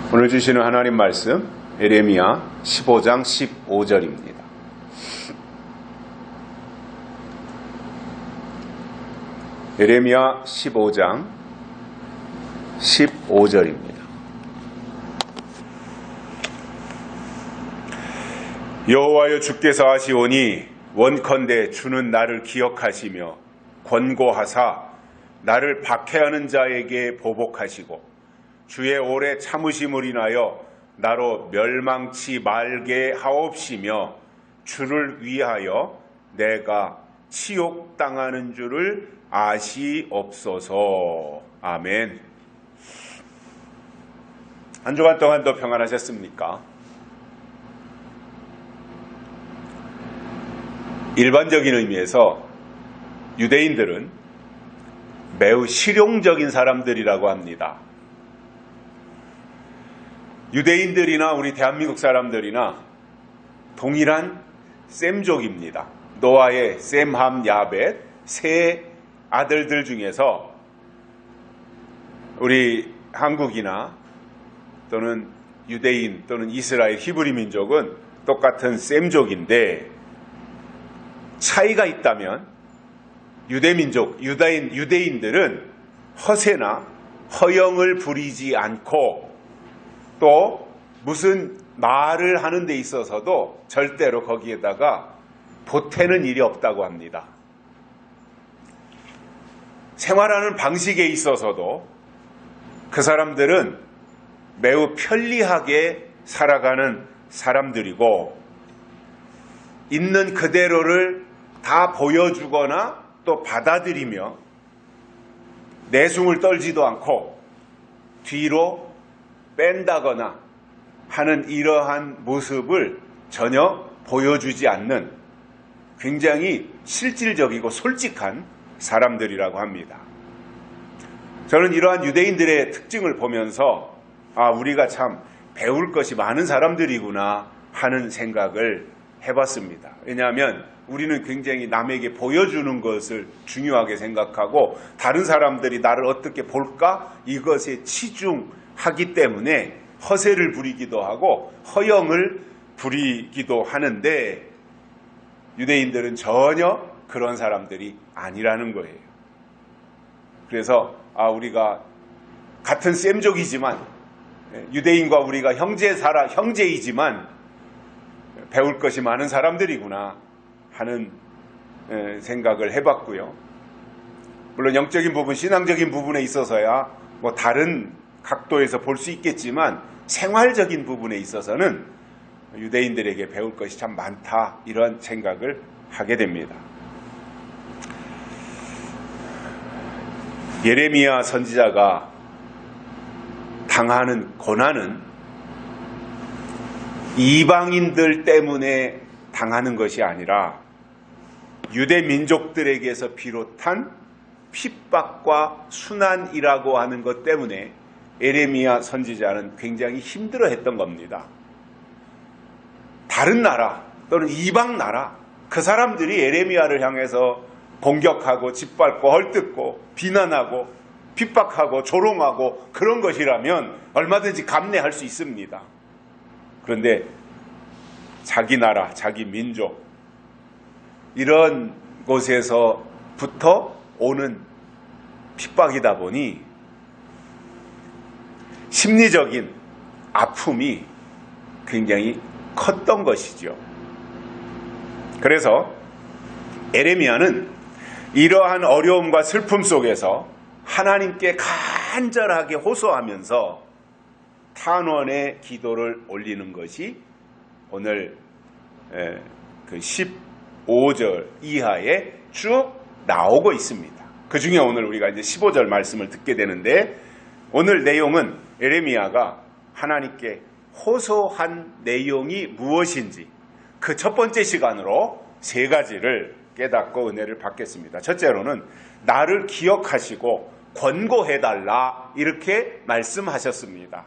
오늘 주시는 하나님 말씀 예레미야 15장 15절입니다. 예레미야 15장 15절입니다. 여호와여 주께서 하시오니 원컨대 주는 나를 기억하시며 권고하사 나를 박해하는 자에게 보복하시고 주의 오래 참으심을 인하여 나로 멸망치 말게 하옵시며 주를 위하여 내가 치욕당하는 줄을 아시옵소서. 아멘. 한 주간 동안도 평안하셨습니까? 일반적인 의미에서 유대인들은 매우 실용적인 사람들이라고 합니다. 유대인들이나 우리 대한민국 사람들이나 동일한 셈족입니다. 노아의 셈, 함, 야벳 세 아들들 중에서 우리 한국이나 또는 유대인 또는 이스라엘 히브리 민족은 똑같은 셈족인데 차이가 있다면 유대민족, 유대인들은 허세나 허영을 부리지 않고 또 무슨 말을 하는 데 있어서도 절대로 거기에다가 보태는 일이 없다고 합니다. 생활하는 방식에 있어서도 그 사람들은 매우 편리하게 살아가는 사람들이고 있는 그대로를 다 보여주거나 또 받아들이며 내숭을 떨지도 않고 뒤로 뺀다거나 하는 이러한 모습을 전혀 보여주지 않는 굉장히 실질적이고 솔직한 사람들이라고 합니다. 저는 이러한 유대인들의 특징을 보면서 우리가 참 배울 것이 많은 사람들이구나 하는 생각을 해봤습니다. 왜냐하면 우리는 굉장히 남에게 보여주는 것을 중요하게 생각하고 다른 사람들이 나를 어떻게 볼까 이것에 치중하기 때문에 허세를 부리기도 하고 허영을 부리기도 하는데 유대인들은 전혀 그런 사람들이 아니라는 거예요. 그래서 우리가 같은 셈족이지만 유대인과 우리가 형제이지만 배울 것이 많은 사람들이구나 하는 생각을 해봤고요. 물론 영적인 부분, 신앙적인 부분에 있어서야 뭐 다른 각도에서 볼 수 있겠지만 생활적인 부분에 있어서는 유대인들에게 배울 것이 참 많다 이런 생각을 하게 됩니다. 예레미야 선지자가 당하는 고난은 이방인들 때문에 당하는 것이 아니라 유대 민족들에게서 비롯한 핍박과 순환이라고 하는 것 때문에 예레미야 선지자는 굉장히 힘들어했던 겁니다. 다른 나라 또는 이방 나라 그 사람들이 예레미야를 향해서 공격하고 짓밟고 헐뜯고 비난하고 핍박하고 조롱하고 그런 것이라면 얼마든지 감내할 수 있습니다. 그런데 자기 나라, 자기 민족 이런 곳에서부터 오는 핍박이다 보니 심리적인 아픔이 굉장히 컸던 것이죠. 그래서 예레미야는 이러한 어려움과 슬픔 속에서 하나님께 간절하게 호소하면서 탄원의 기도를 올리는 것이 오늘 그 15절 이하에 쭉 나오고 있습니다. 그 중에 오늘 우리가 이제 15절 말씀을 듣게 되는데 오늘 내용은 예레미야가 하나님께 호소한 내용이 무엇인지 그 첫 번째 시간으로 세 가지를 깨닫고 은혜를 받겠습니다. 첫째로는 나를 기억하시고 권고해달라 이렇게 말씀하셨습니다.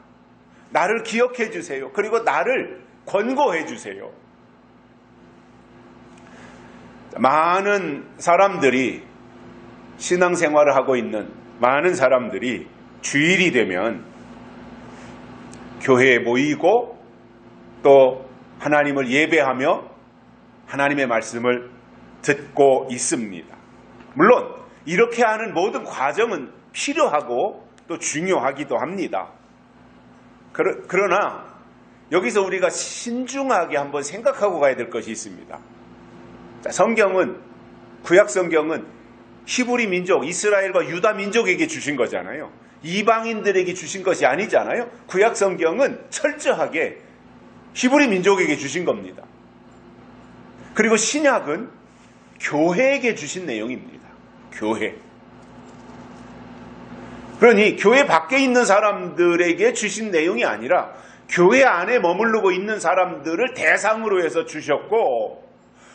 나를 기억해 주세요. 그리고 나를 권고해 주세요. 많은 사람들이 신앙생활을 하고 있는 많은 사람들이 주일이 되면 교회에 모이고 또 하나님을 예배하며 하나님의 말씀을 듣고 있습니다. 물론 이렇게 하는 모든 과정은 필요하고 또 중요하기도 합니다. 그러나 여기서 우리가 신중하게 한번 생각하고 가야 될 것이 있습니다. 성경은, 구약 성경은 히브리 민족, 이스라엘과 유다 민족에게 주신 거잖아요. 이방인들에게 주신 것이 아니잖아요. 구약 성경은 철저하게 히브리 민족에게 주신 겁니다. 그리고 신약은 교회에게 주신 내용입니다. 교회. 그러니 교회 밖에 있는 사람들에게 주신 내용이 아니라 교회 안에 머무르고 있는 사람들을 대상으로 해서 주셨고,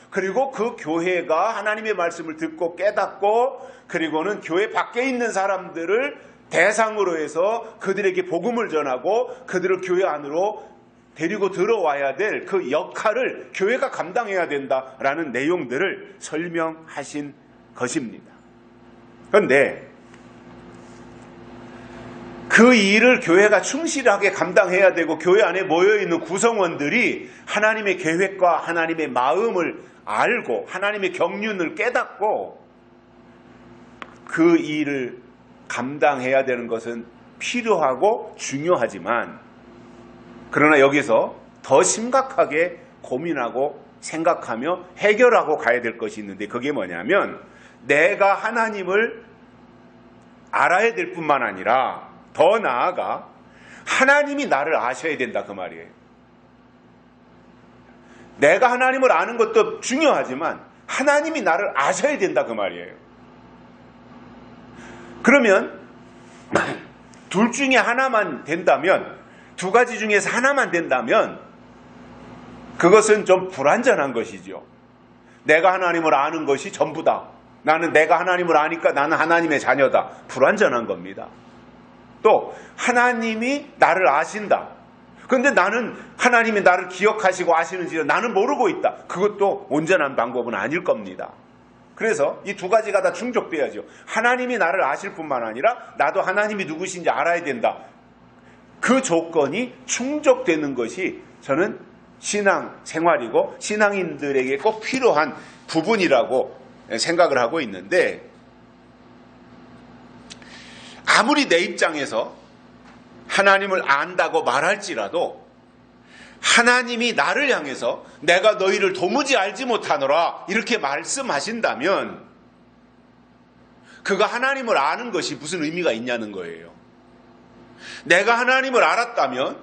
그리고 그 교회가 하나님의 말씀을 듣고 깨닫고, 그리고는 교회 밖에 있는 사람들을 대상으로 해서 그들에게 복음을 전하고 그들을 교회 안으로 데리고 들어와야 될 그 역할을 교회가 감당해야 된다라는 내용들을 설명하신 것입니다. 그런데 그 일을 교회가 충실하게 감당해야 되고 교회 안에 모여있는 구성원들이 하나님의 계획과 하나님의 마음을 알고 하나님의 경륜을 깨닫고 그 일을 감당해야 되는 것은 필요하고 중요하지만, 그러나 여기서 더 심각하게 고민하고 생각하며 해결하고 가야 될 것이 있는데, 그게 뭐냐면 내가 하나님을 알아야 될 뿐만 아니라 더 나아가 하나님이 나를 아셔야 된다, 그 말이에요. 내가 하나님을 아는 것도 중요하지만 하나님이 나를 아셔야 된다, 그 말이에요. 그러면 둘 중에 하나만 된다면, 두 가지 중에서 하나만 된다면 그것은 좀 불완전한 것이죠. 내가 하나님을 아는 것이 전부다. 나는 내가 하나님을 아니까 나는 하나님의 자녀다. 불완전한 겁니다. 또 하나님이 나를 아신다. 그런데 나는 하나님이 나를 기억하시고 아시는지 나는 모르고 있다. 그것도 온전한 방법은 아닐 겁니다. 그래서 이 두 가지가 다 충족돼야죠. 하나님이 나를 아실 뿐만 아니라 나도 하나님이 누구신지 알아야 된다. 그 조건이 충족되는 것이 저는 신앙 생활이고 신앙인들에게 꼭 필요한 부분이라고 생각을 하고 있는데, 아무리 내 입장에서 하나님을 안다고 말할지라도 하나님이 나를 향해서 내가 너희를 도무지 알지 못하노라 이렇게 말씀하신다면 그가 하나님을 아는 것이 무슨 의미가 있냐는 거예요. 내가 하나님을 알았다면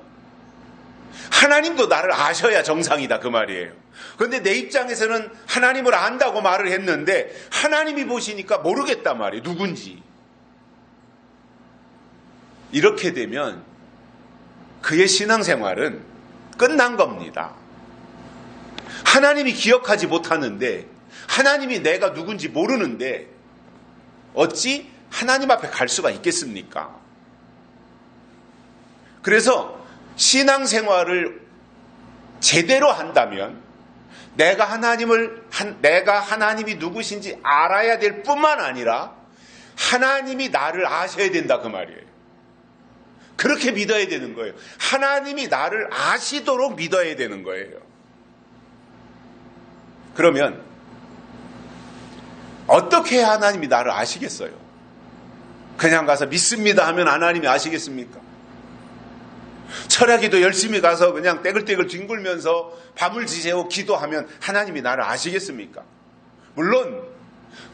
하나님도 나를 아셔야 정상이다, 그 말이에요. 그런데 내 입장에서는 하나님을 안다고 말을 했는데 하나님이 보시니까 모르겠단 말이에요, 누군지. 이렇게 되면 그의 신앙생활은 끝난 겁니다. 하나님이 기억하지 못하는데, 하나님이 내가 누군지 모르는데 어찌 하나님 앞에 갈 수가 있겠습니까? 그래서 신앙생활을 제대로 한다면 내가 하나님이 누구신지 알아야 될 뿐만 아니라 하나님이 나를 아셔야 된다, 그 말이에요. 그렇게 믿어야 되는 거예요. 하나님이 나를 아시도록 믿어야 되는 거예요. 그러면 어떻게 해야 하나님이 나를 아시겠어요? 그냥 가서 믿습니다 하면 하나님이 아시겠습니까? 철야기도 열심히 가서 그냥 떼글떼글 뒹굴면서 밤을 지새워 기도하면 하나님이 나를 아시겠습니까? 물론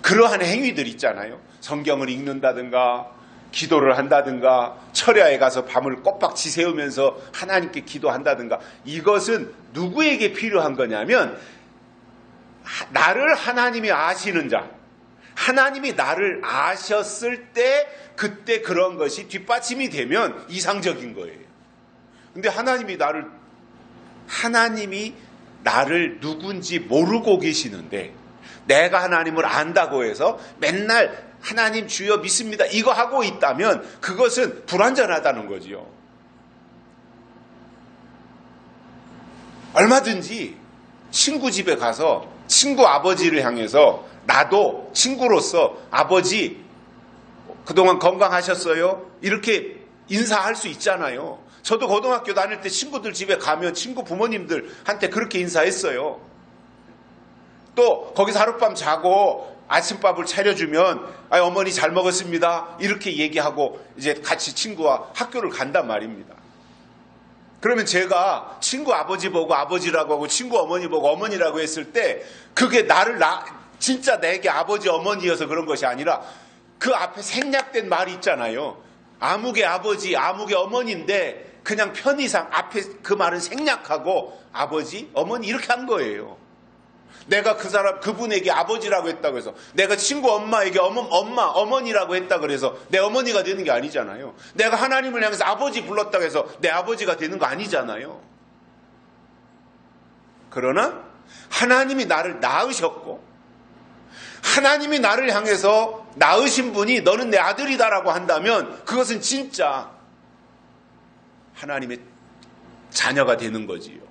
그러한 행위들 있잖아요. 성경을 읽는다든가 기도를 한다든가 철야에 가서 밤을 꼬박 지새우면서 하나님께 기도한다든가, 이것은 누구에게 필요한 거냐면 나를 하나님이 아시는 자, 하나님이 나를 아셨을 때 그때 그런 것이 뒷받침이 되면 이상적인 거예요. 근데 하나님이 나를 누군지 모르고 계시는데 내가 하나님을 안다고 해서 맨날 하나님 주여 믿습니다 이거 하고 있다면 그것은 불완전하다는 거지요. 얼마든지 친구 집에 가서 친구 아버지를 향해서 나도 친구로서 아버지 그동안 건강하셨어요? 이렇게 인사할 수 있잖아요. 저도 고등학교 다닐 때 친구들 집에 가면 친구 부모님들한테 그렇게 인사했어요. 또 거기서 하룻밤 자고 아침밥을 차려주면 어머니 잘 먹었습니다 이렇게 얘기하고 이제 같이 친구와 학교를 간단 말입니다. 그러면 제가 친구 아버지 보고 아버지라고 하고 친구 어머니 보고 어머니라고 했을 때 그게 진짜 내게 아버지 어머니여서 그런 것이 아니라 그 앞에 생략된 말이 있잖아요. 아무개 아버지 아무개 어머니인데 그냥 편의상 앞에 그 말은 생략하고 아버지 어머니 이렇게 한 거예요. 내가 그분에게 아버지라고 했다고 해서 내가 친구 엄마에게 엄마 어머니라고 했다고 그래서 내 어머니가 되는 게 아니잖아요. 내가 하나님을 향해서 아버지 불렀다고 해서 내 아버지가 되는 거 아니잖아요. 그러나 하나님이 나를 낳으셨고 하나님이 나를 향해서 낳으신 분이 너는 내 아들이다라고 한다면 그것은 진짜 하나님의 자녀가 되는 거지요.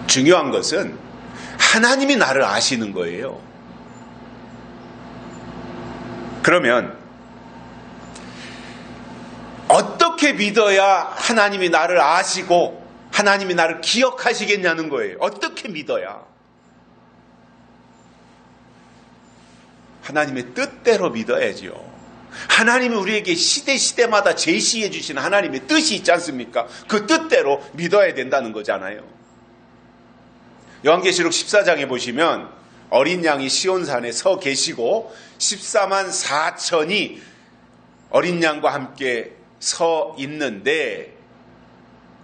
중요한 것은 하나님이 나를 아시는 거예요. 그러면 어떻게 믿어야 하나님이 나를 아시고 하나님이 나를 기억하시겠냐는 거예요. 어떻게 믿어야? 하나님의 뜻대로 믿어야죠. 하나님이 우리에게 시대마다 제시해 주시는 하나님의 뜻이 있지 않습니까? 그 뜻대로 믿어야 된다는 거잖아요. 요한계시록 14장에 보시면 어린 양이 시온산에 서 계시고 14만 4천이 어린 양과 함께 서 있는데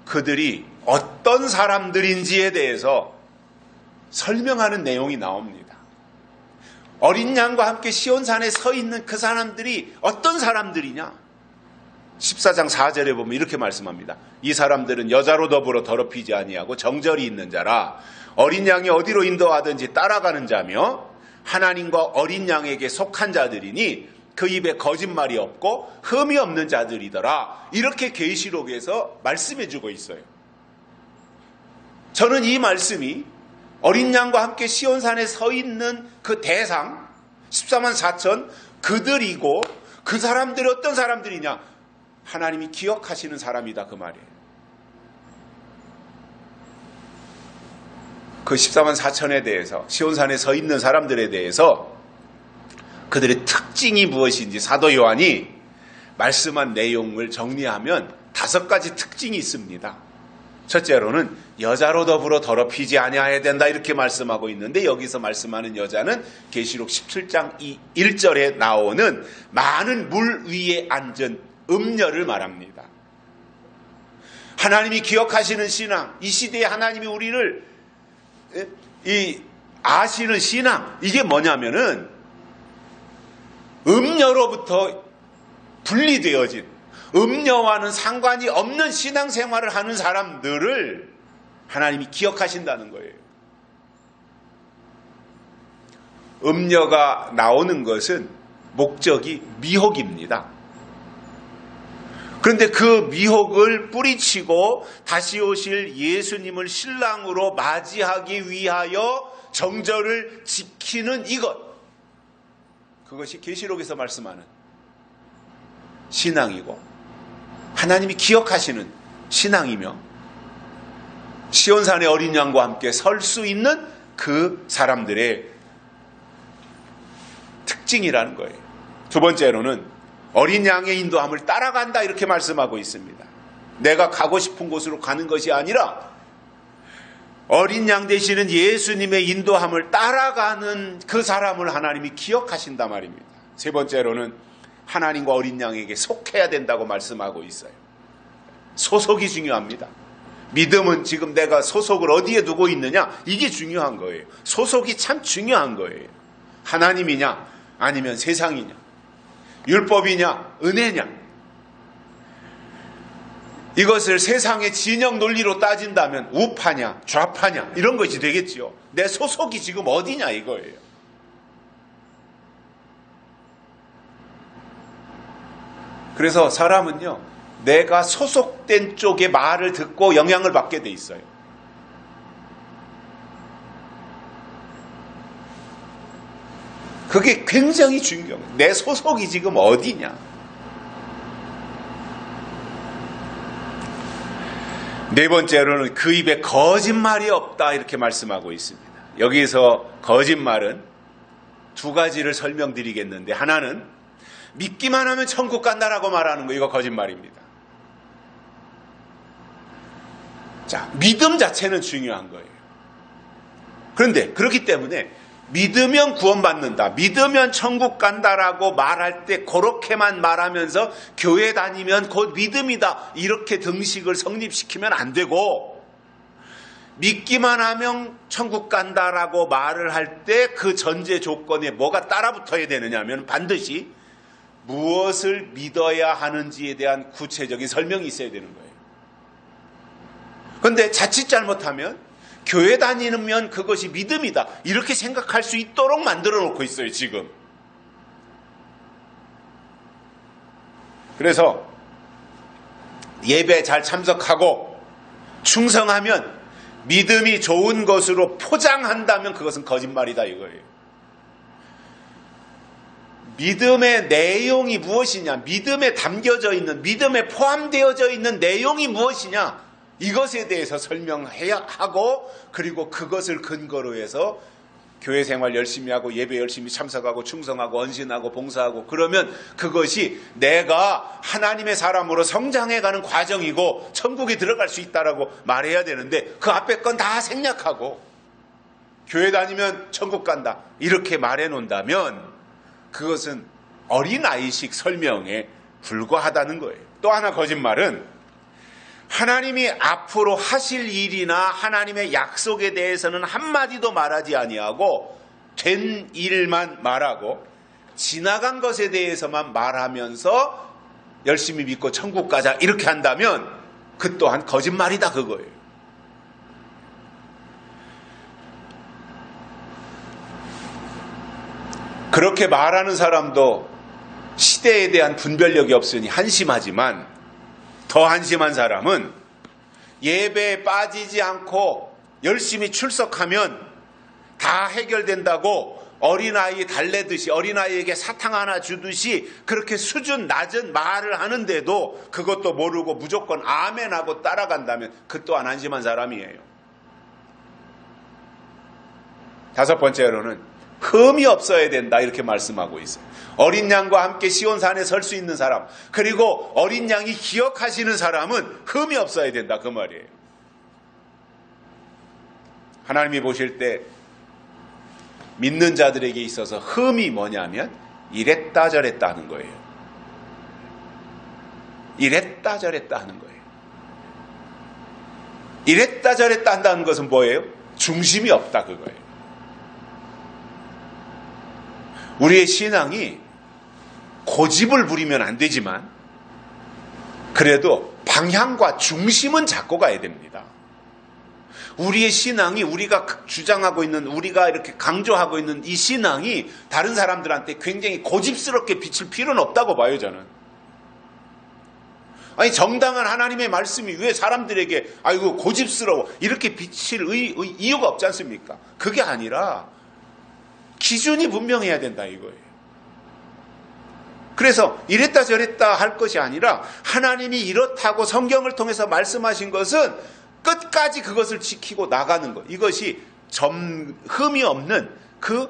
그들이 어떤 사람들인지에 대해서 설명하는 내용이 나옵니다. 어린 양과 함께 시온산에 서 있는 그 사람들이 어떤 사람들이냐? 14장 4절에 보면 이렇게 말씀합니다. 이 사람들은 여자로 더불어 더럽히지 아니하고 정절이 있는 자라 어린 양이 어디로 인도하든지 따라가는 자며 하나님과 어린 양에게 속한 자들이니 그 입에 거짓말이 없고 흠이 없는 자들이더라. 이렇게 계시록에서 말씀해 주고 있어요. 저는 이 말씀이 어린 양과 함께 시온산에 서 있는 그 대상 14만 4천 그들이고 그 사람들이 어떤 사람들이냐? 하나님이 기억하시는 사람이다 그 말이에요. 그 14만 4천에 대해서 시온산에 서 있는 사람들에 대해서 그들의 특징이 무엇인지 사도 요한이 말씀한 내용을 정리하면 5가지 특징이 있습니다. 첫째로는 여자로 더불어 더럽히지 아니하여야 된다 이렇게 말씀하고 있는데 여기서 말씀하는 여자는 계시록 17장 1절에 나오는 많은 물 위에 앉은 음녀를 말합니다. 하나님이 기억하시는 신앙, 이 시대에 하나님이 우리를 아시는 신앙, 이게 뭐냐면은 음녀로부터 분리되어진 음녀와는 상관이 없는 신앙생활을 하는 사람들을 하나님이 기억하신다는 거예요. 음녀가 나오는 것은 목적이 미혹입니다. 그런데 그 미혹을 뿌리치고 다시 오실 예수님을 신랑으로 맞이하기 위하여 정절을 지키는 그것이 계시록에서 말씀하는 신앙이고 하나님이 기억하시는 신앙이며 시온산의 어린 양과 함께 설 수 있는 그 사람들의 특징이라는 거예요. 두 번째로는 어린 양의 인도함을 따라간다 이렇게 말씀하고 있습니다. 내가 가고 싶은 곳으로 가는 것이 아니라 어린 양 되시는 예수님의 인도함을 따라가는 그 사람을 하나님이 기억하신단 말입니다. 세 번째로는 하나님과 어린 양에게 속해야 된다고 말씀하고 있어요. 소속이 중요합니다. 믿음은 지금 내가 소속을 어디에 두고 있느냐 이게 중요한 거예요. 소속이 참 중요한 거예요. 하나님이냐 아니면 세상이냐 율법이냐 은혜냐 이것을 세상의 진영 논리로 따진다면 우파냐 좌파냐 이런 것이 되겠지요. 내 소속이 지금 어디냐 이거예요. 그래서 사람은요 내가 소속된 쪽의 말을 듣고 영향을 받게 돼 있어요. 그게 굉장히 중요해요. 내 소속이 지금 어디냐. 네 번째로는 그 입에 거짓말이 없다 이렇게 말씀하고 있습니다. 여기서 거짓말은 두 가지를 설명드리겠는데, 하나는 믿기만 하면 천국 간다라고 말하는 거, 이거 거짓말입니다. 자, 믿음 자체는 중요한 거예요. 그런데 그렇기 때문에 믿으면 구원받는다, 믿으면 천국 간다라고 말할 때 그렇게만 말하면서 교회 다니면 곧 믿음이다 이렇게 등식을 성립시키면 안 되고, 믿기만 하면 천국 간다라고 말을 할 때 그 전제 조건에 뭐가 따라붙어야 되느냐 하면 반드시 무엇을 믿어야 하는지에 대한 구체적인 설명이 있어야 되는 거예요. 그런데 자칫 잘못하면 교회 다니면 그것이 믿음이다 이렇게 생각할 수 있도록 만들어 놓고 있어요, 지금. 그래서 예배 잘 참석하고 충성하면 믿음이 좋은 것으로 포장한다면 그것은 거짓말이다 이거예요. 믿음의 내용이 무엇이냐, 믿음에 담겨져 있는, 믿음에 포함되어져 있는 내용이 무엇이냐, 이것에 대해서 설명해야 하고, 그리고 그것을 근거로 해서 교회 생활 열심히 하고 예배 열심히 참석하고 충성하고 헌신하고 봉사하고, 그러면 그것이 내가 하나님의 사람으로 성장해가는 과정이고 천국에 들어갈 수 있다라고 말해야 되는데, 그 앞에 건 다 생략하고 교회 다니면 천국 간다 이렇게 말해 놓는다면 그것은 어린아이식 설명에 불과하다는 거예요. 또 하나 거짓말은 하나님이 앞으로 하실 일이나 하나님의 약속에 대해서는 한마디도 말하지 아니하고 된 일만 말하고 지나간 것에 대해서만 말하면서 열심히 믿고 천국 가자 이렇게 한다면 그 또한 거짓말이다 그거예요. 그렇게 말하는 사람도 시대에 대한 분별력이 없으니 한심하지만, 더 한심한 사람은 예배에 빠지지 않고 열심히 출석하면 다 해결된다고 어린아이 달래듯이, 어린아이에게 사탕 하나 주듯이 그렇게 수준 낮은 말을 하는데도 그것도 모르고 무조건 아멘하고 따라간다면 그 또한 한심한 사람이에요. 다섯 번째로는 흠이 없어야 된다 이렇게 말씀하고 있어요. 어린 양과 함께 시온산에 설 수 있는 사람, 그리고 어린 양이 기억하시는 사람은 흠이 없어야 된다 그 말이에요. 하나님이 보실 때 믿는 자들에게 있어서 흠이 뭐냐면 이랬다 저랬다 하는 거예요. 이랬다 저랬다 하는 거예요. 이랬다 저랬다 한다는 것은 뭐예요? 중심이 없다 그거예요. 우리의 신앙이 고집을 부리면 안 되지만 그래도 방향과 중심은 잡고 가야 됩니다. 우리의 신앙이, 우리가 주장하고 있는, 우리가 이렇게 강조하고 있는 이 신앙이 다른 사람들한테 굉장히 고집스럽게 비칠 필요는 없다고 봐요, 저는. 아니, 정당한 하나님의 말씀이 왜 사람들에게 아이고 고집스러워 이렇게 비칠 이유가 없지 않습니까? 그게 아니라 기준이 분명해야 된다 이거예요. 그래서 이랬다 저랬다 할 것이 아니라 하나님이 이렇다고 성경을 통해서 말씀하신 것은 끝까지 그것을 지키고 나가는 것, 이것이 흠이 없는 그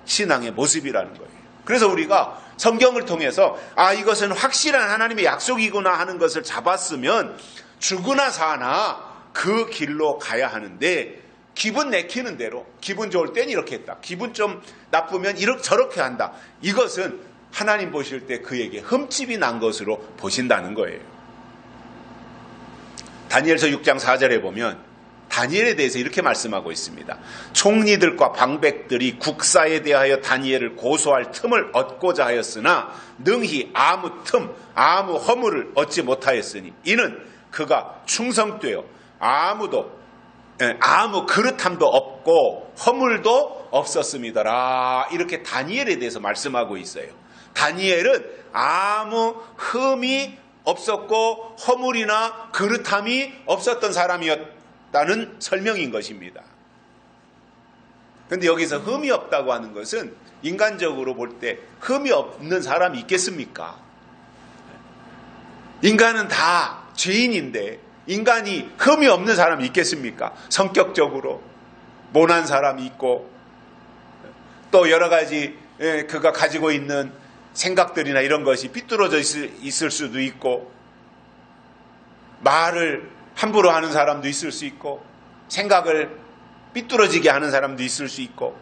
신앙의 모습이라는 거예요. 그래서 우리가 성경을 통해서 이것은 확실한 하나님의 약속이구나 하는 것을 잡았으면 죽으나 사나 그 길로 가야 하는데, 기분 내키는 대로, 기분 좋을 땐 이렇게 했다, 기분 좀 나쁘면 이렇게 저렇게 한다, 이것은 하나님 보실 때 그에게 흠집이 난 것으로 보신다는 거예요. 다니엘서 6장 4절에 보면 다니엘에 대해서 이렇게 말씀하고 있습니다. 총리들과 방백들이 국사에 대하여 다니엘을 고소할 틈을 얻고자 하였으나 능히 아무 틈, 아무 허물을 얻지 못하였으니 이는 그가 충성되어 아무 그릇함도 없고 허물도 없었음이더라. 이렇게 다니엘에 대해서 말씀하고 있어요. 다니엘은 아무 흠이 없었고 허물이나 그릇함이 없었던 사람이었다는 설명인 것입니다. 그런데 여기서 흠이 없다고 하는 것은 인간적으로 볼 때 흠이 없는 사람이 있겠습니까? 인간은 다 죄인인데 인간이 흠이 없는 사람이 있겠습니까? 성격적으로 모난 사람이 있고 또 여러 가지 그가 가지고 있는 생각들이나 이런 것이 삐뚤어져 있을 수도 있고 말을 함부로 하는 사람도 있을 수 있고 생각을 삐뚤어지게 하는 사람도 있을 수 있고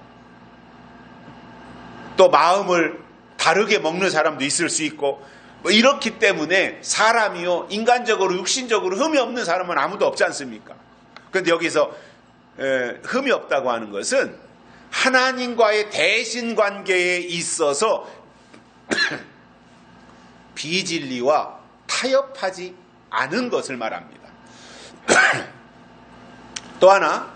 또 마음을 다르게 먹는 사람도 있을 수 있고 뭐 이렇기 때문에 사람이요 인간적으로 육신적으로 흠이 없는 사람은 아무도 없지 않습니까? 그런데 여기서 흠이 없다고 하는 것은 하나님과의 대신 관계에 있어서 비진리와 타협하지 않은 것을 말합니다. 또 하나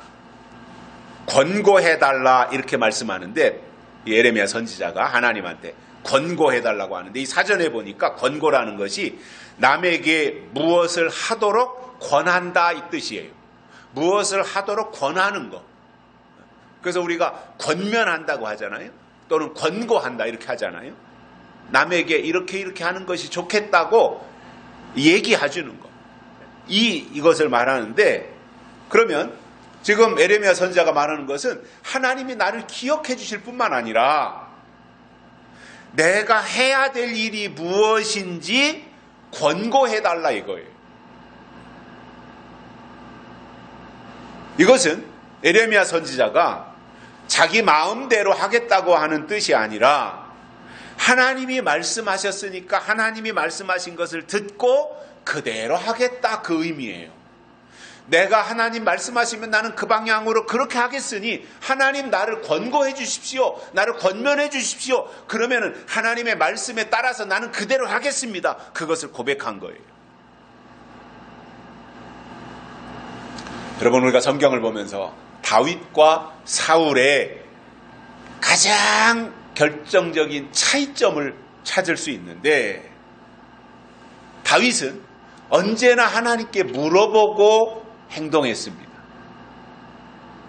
권고해달라 이렇게 말씀하는데 예레미야 선지자가 하나님한테 권고해달라고 하는데 이 사전에 보니까 권고라는 것이 남에게 무엇을 하도록 권한다 이 뜻이에요. 무엇을 하도록 권하는 것. 그래서 우리가 권면한다고 하잖아요. 또는 권고한다 이렇게 하잖아요. 남에게 이렇게 하는 것이 좋겠다고 얘기해주는 것. 이것을 말하는데 그러면 지금 예레미야 선지자가 말하는 것은 하나님이 나를 기억해 주실 뿐만 아니라 내가 해야 될 일이 무엇인지 권고해달라 이거예요. 이것은 예레미야 선지자가 자기 마음대로 하겠다고 하는 뜻이 아니라 하나님이 말씀하셨으니까 하나님이 말씀하신 것을 듣고 그대로 하겠다 그 의미예요. 내가 하나님 말씀하시면 나는 그 방향으로 그렇게 하겠으니 하나님 나를 권고해 주십시오. 나를 권면해 주십시오. 그러면은 하나님의 말씀에 따라서 나는 그대로 하겠습니다. 그것을 고백한 거예요. 여러분 우리가 성경을 보면서 다윗과 사울의 가장 결정적인 차이점을 찾을 수 있는데 다윗은 언제나 하나님께 물어보고 행동했습니다.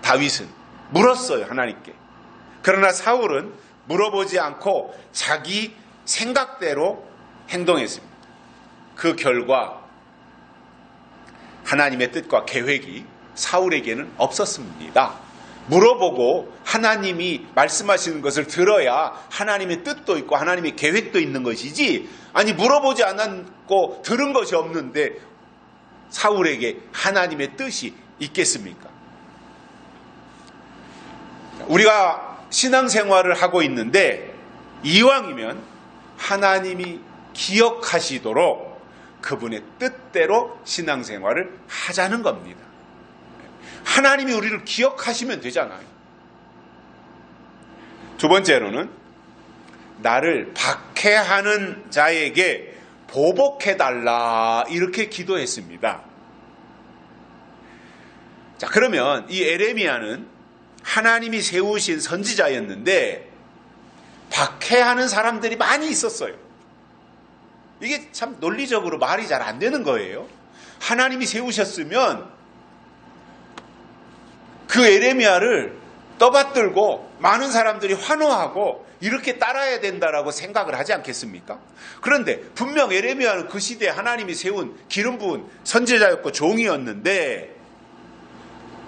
다윗은 물었어요 하나님께. 그러나 사울은 물어보지 않고 자기 생각대로 행동했습니다. 그 결과 하나님의 뜻과 계획이 사울에게는 없었습니다. 물어보고 하나님이 말씀하시는 것을 들어야 하나님의 뜻도 있고 하나님의 계획도 있는 것이지 아니 물어보지 않았고 들은 것이 없는데 사울에게 하나님의 뜻이 있겠습니까? 우리가 신앙생활을 하고 있는데 이왕이면 하나님이 기억하시도록 그분의 뜻대로 신앙생활을 하자는 겁니다. 하나님이 우리를 기억하시면 되잖아요. 두 번째로는 나를 박해하는 자에게 보복해달라 이렇게 기도했습니다. 자, 그러면 이 예레미야는 하나님이 세우신 선지자였는데 박해하는 사람들이 많이 있었어요. 이게 참 논리적으로 말이 잘 안 되는 거예요. 하나님이 세우셨으면 그 예레미야를 떠받들고 많은 사람들이 환호하고 이렇게 따라야 된다라고 생각을 하지 않겠습니까? 그런데 분명 예레미야는 그 시대에 하나님이 세운 기름 부은 선지자였고 종이었는데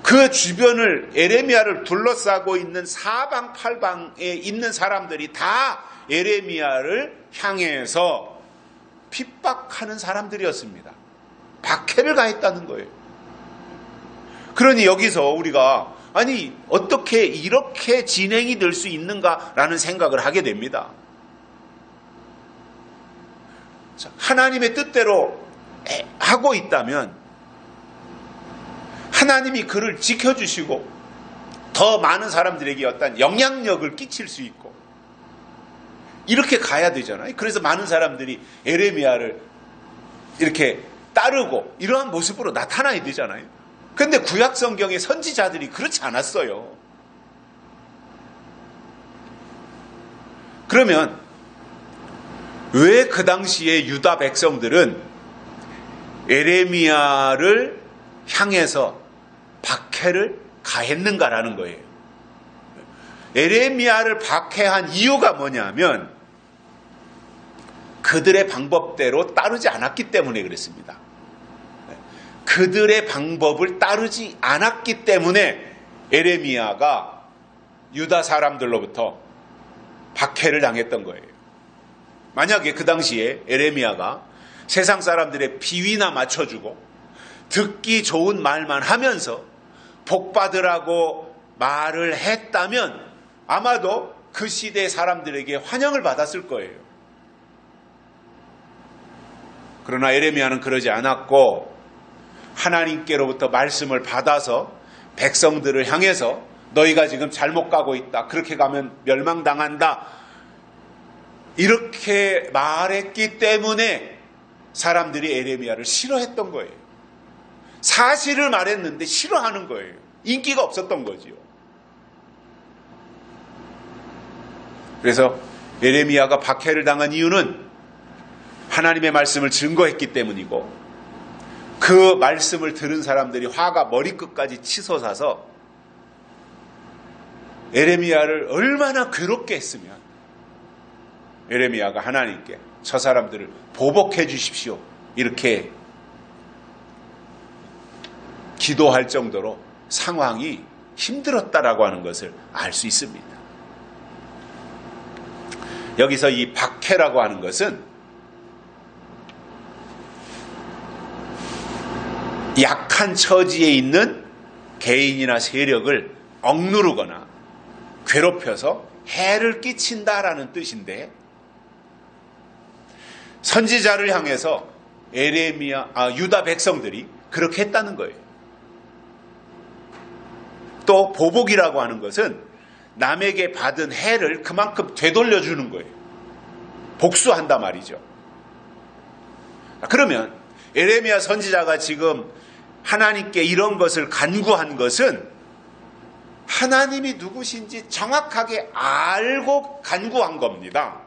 그 주변을 예레미야를 둘러싸고 있는 사방팔방에 있는 사람들이 다 예레미야를 향해서 핍박하는 사람들이었습니다. 박해를 가했다는 거예요. 그러니 여기서 우리가 아니 어떻게 이렇게 진행이 될 수 있는가라는 생각을 하게 됩니다. 하나님의 뜻대로 하고 있다면 하나님이 그를 지켜주시고 더 많은 사람들에게 어떤 영향력을 끼칠 수 있고 이렇게 가야 되잖아요. 그래서 많은 사람들이 예레미야를 이렇게 따르고 이러한 모습으로 나타나야 되잖아요. 그런데 구약 성경의 선지자들이 그렇지 않았어요. 그러면 왜 그 당시에 유다 백성들은 예레미야를 향해서 박해를 가했는가라는 거예요. 예레미야를 박해한 이유가 뭐냐면 그들의 방법대로 따르지 않았기 때문에 그랬습니다. 그들의 방법을 따르지 않았기 때문에 에레미야가 유다 사람들로부터 박해를 당했던 거예요. 만약에 그 당시에 에레미야가 세상 사람들의 비위나 맞춰주고 듣기 좋은 말만 하면서 복 받으라고 말을 했다면 아마도 그 시대 사람들에게 환영을 받았을 거예요. 그러나 에레미야는 그러지 않았고 하나님께로부터 말씀을 받아서 백성들을 향해서 너희가 지금 잘못 가고 있다. 그렇게 가면 멸망당한다. 이렇게 말했기 때문에 사람들이 에레미야를 싫어했던 거예요. 사실을 말했는데 싫어하는 거예요. 인기가 없었던 거지요. 그래서 에레미야가 박해를 당한 이유는 하나님의 말씀을 증거했기 때문이고 그 말씀을 들은 사람들이 화가 머리끝까지 치솟아서 에레미야를 얼마나 괴롭게 했으면 에레미야가 하나님께 저 사람들을 보복해 주십시오 이렇게 기도할 정도로 상황이 힘들었다라고 하는 것을 알 수 있습니다. 여기서 이 박해라고 하는 것은 약한 처지에 있는 개인이나 세력을 억누르거나 괴롭혀서 해를 끼친다라는 뜻인데 선지자를 향해서 유다 백성들이 그렇게 했다는 거예요. 또 보복이라고 하는 것은 남에게 받은 해를 그만큼 되돌려주는 거예요. 복수한다 말이죠. 그러면 에레미야 선지자가 지금 하나님께 이런 것을 간구한 것은 하나님이 누구신지 정확하게 알고 간구한 겁니다.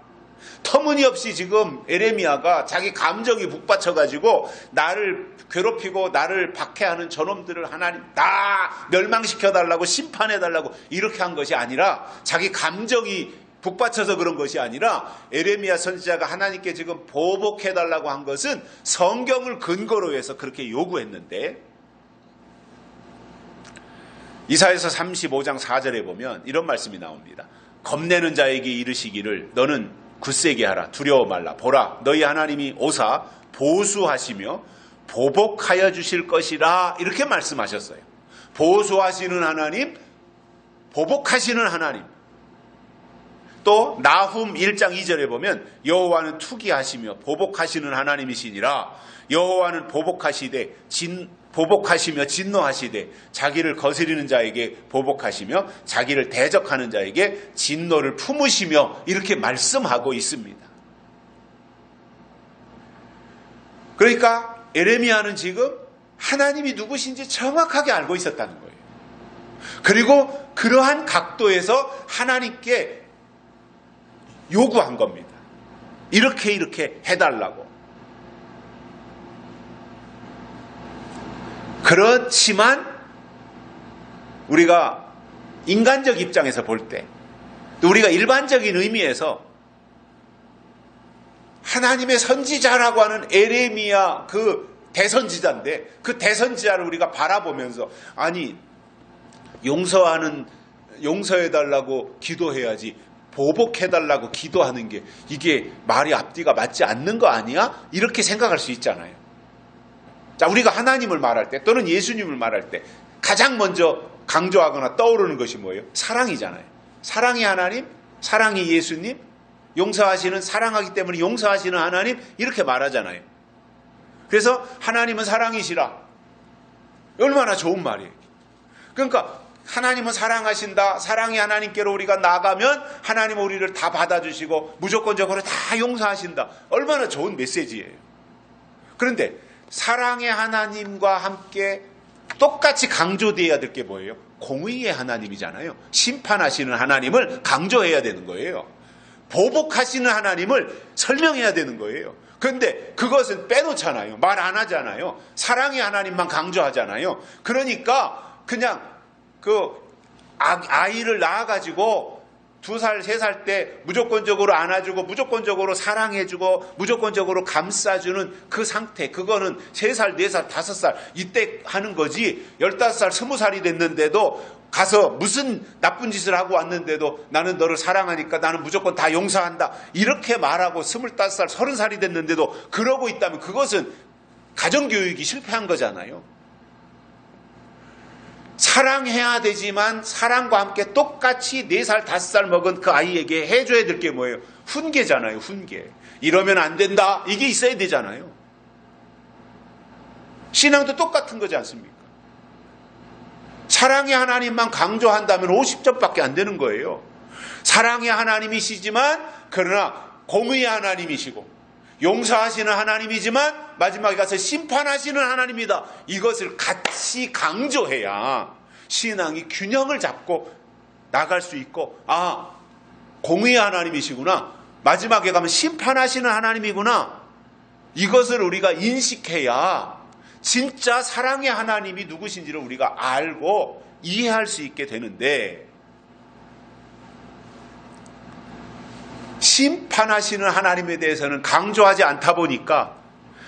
터무니없이 지금 에레미야가 자기 감정이 북받쳐가지고 나를 괴롭히고 나를 박해하는 저놈들을 하나님 다 멸망시켜달라고 심판해달라고 이렇게 한 것이 아니라 자기 감정이 북받쳐서 그런 것이 아니라 에레미야 선지자가 하나님께 지금 보복해달라고 한 것은 성경을 근거로 해서 그렇게 요구했는데 이사야서 35장 4절에 보면 이런 말씀이 나옵니다. 겁내는 자에게 이르시기를 너는 굳세게 하라 두려워 말라 보라 너희 하나님이 오사 보수하시며 보복하여 주실 것이라 이렇게 말씀하셨어요. 보수하시는 하나님, 보복하시는 하나님. 또 나훔 1장 2절에 보면 여호와는 투기하시며 보복하시는 하나님이시니라 여호와는 보복하시며 진노하시되 자기를 거스리는 자에게 보복하시며 자기를 대적하는 자에게 진노를 품으시며 이렇게 말씀하고 있습니다. 그러니까 에레미야는 지금 하나님이 누구신지 정확하게 알고 있었다는 거예요. 그리고 그러한 각도에서 하나님께 요구한 겁니다. 이렇게 해달라고. 그렇지만 우리가 인간적 입장에서 볼 때, 또 우리가 일반적인 의미에서 하나님의 선지자라고 하는 에레미야 그 대선지자인데 그 대선지자를 우리가 바라보면서 아니 용서해달라고 기도해야지 보복해달라고 기도하는 게 이게 말이 앞뒤가 맞지 않는 거 아니야? 이렇게 생각할 수 있잖아요. 자, 우리가 하나님을 말할 때 또는 예수님을 말할 때 가장 먼저 강조하거나 떠오르는 것이 뭐예요? 사랑이잖아요. 사랑이 하나님, 사랑이 예수님, 용서하시는 사랑하기 때문에 용서하시는 하나님 이렇게 말하잖아요. 그래서 하나님은 사랑이시라. 얼마나 좋은 말이에요. 그러니까 하나님은 사랑하신다. 사랑이 하나님께로 우리가 나가면 하나님은 우리를 다 받아주시고 무조건적으로 다 용서하신다. 얼마나 좋은 메시지예요. 그런데 사랑의 하나님과 함께 똑같이 강조되어야 될 게 뭐예요? 공의의 하나님이잖아요. 심판하시는 하나님을 강조해야 되는 거예요. 보복하시는 하나님을 설명해야 되는 거예요. 그런데 그것은 빼놓잖아요. 말 안 하잖아요. 사랑의 하나님만 강조하잖아요. 그러니까 그냥 그 아이를 낳아가지고 2살, 3살 때 무조건적으로 안아주고 무조건적으로 사랑해주고 무조건적으로 감싸주는 그 상태, 그거는 3살, 4살, 5살 이때 하는 거지. 15살, 20살이 됐는데도 가서 무슨 나쁜 짓을 하고 왔는데도 나는 너를 사랑하니까 나는 무조건 다 용서한다 이렇게 말하고 25살, 30살이 됐는데도 그러고 있다면 그것은 가정교육이 실패한 거잖아요. 사랑해야 되지만 사랑과 함께 똑같이 4살, 5살 먹은 그 아이에게 해줘야 될 게 뭐예요? 훈계잖아요. 훈계. 이러면 안 된다. 이게 있어야 되잖아요. 신앙도 똑같은 거지 않습니까? 사랑의 하나님만 강조한다면 50점밖에 안 되는 거예요. 사랑의 하나님이시지만 그러나 공의의 하나님이시고 용서하시는 하나님이지만 마지막에 가서 심판하시는 하나님이다. 이것을 같이 강조해야 신앙이 균형을 잡고 나갈 수 있고, 아, 공의의 하나님이시구나. 마지막에 가면 심판하시는 하나님이구나. 이것을 우리가 인식해야 진짜 사랑의 하나님이 누구신지를 우리가 알고 이해할 수 있게 되는데, 심판하시는 하나님에 대해서는 강조하지 않다 보니까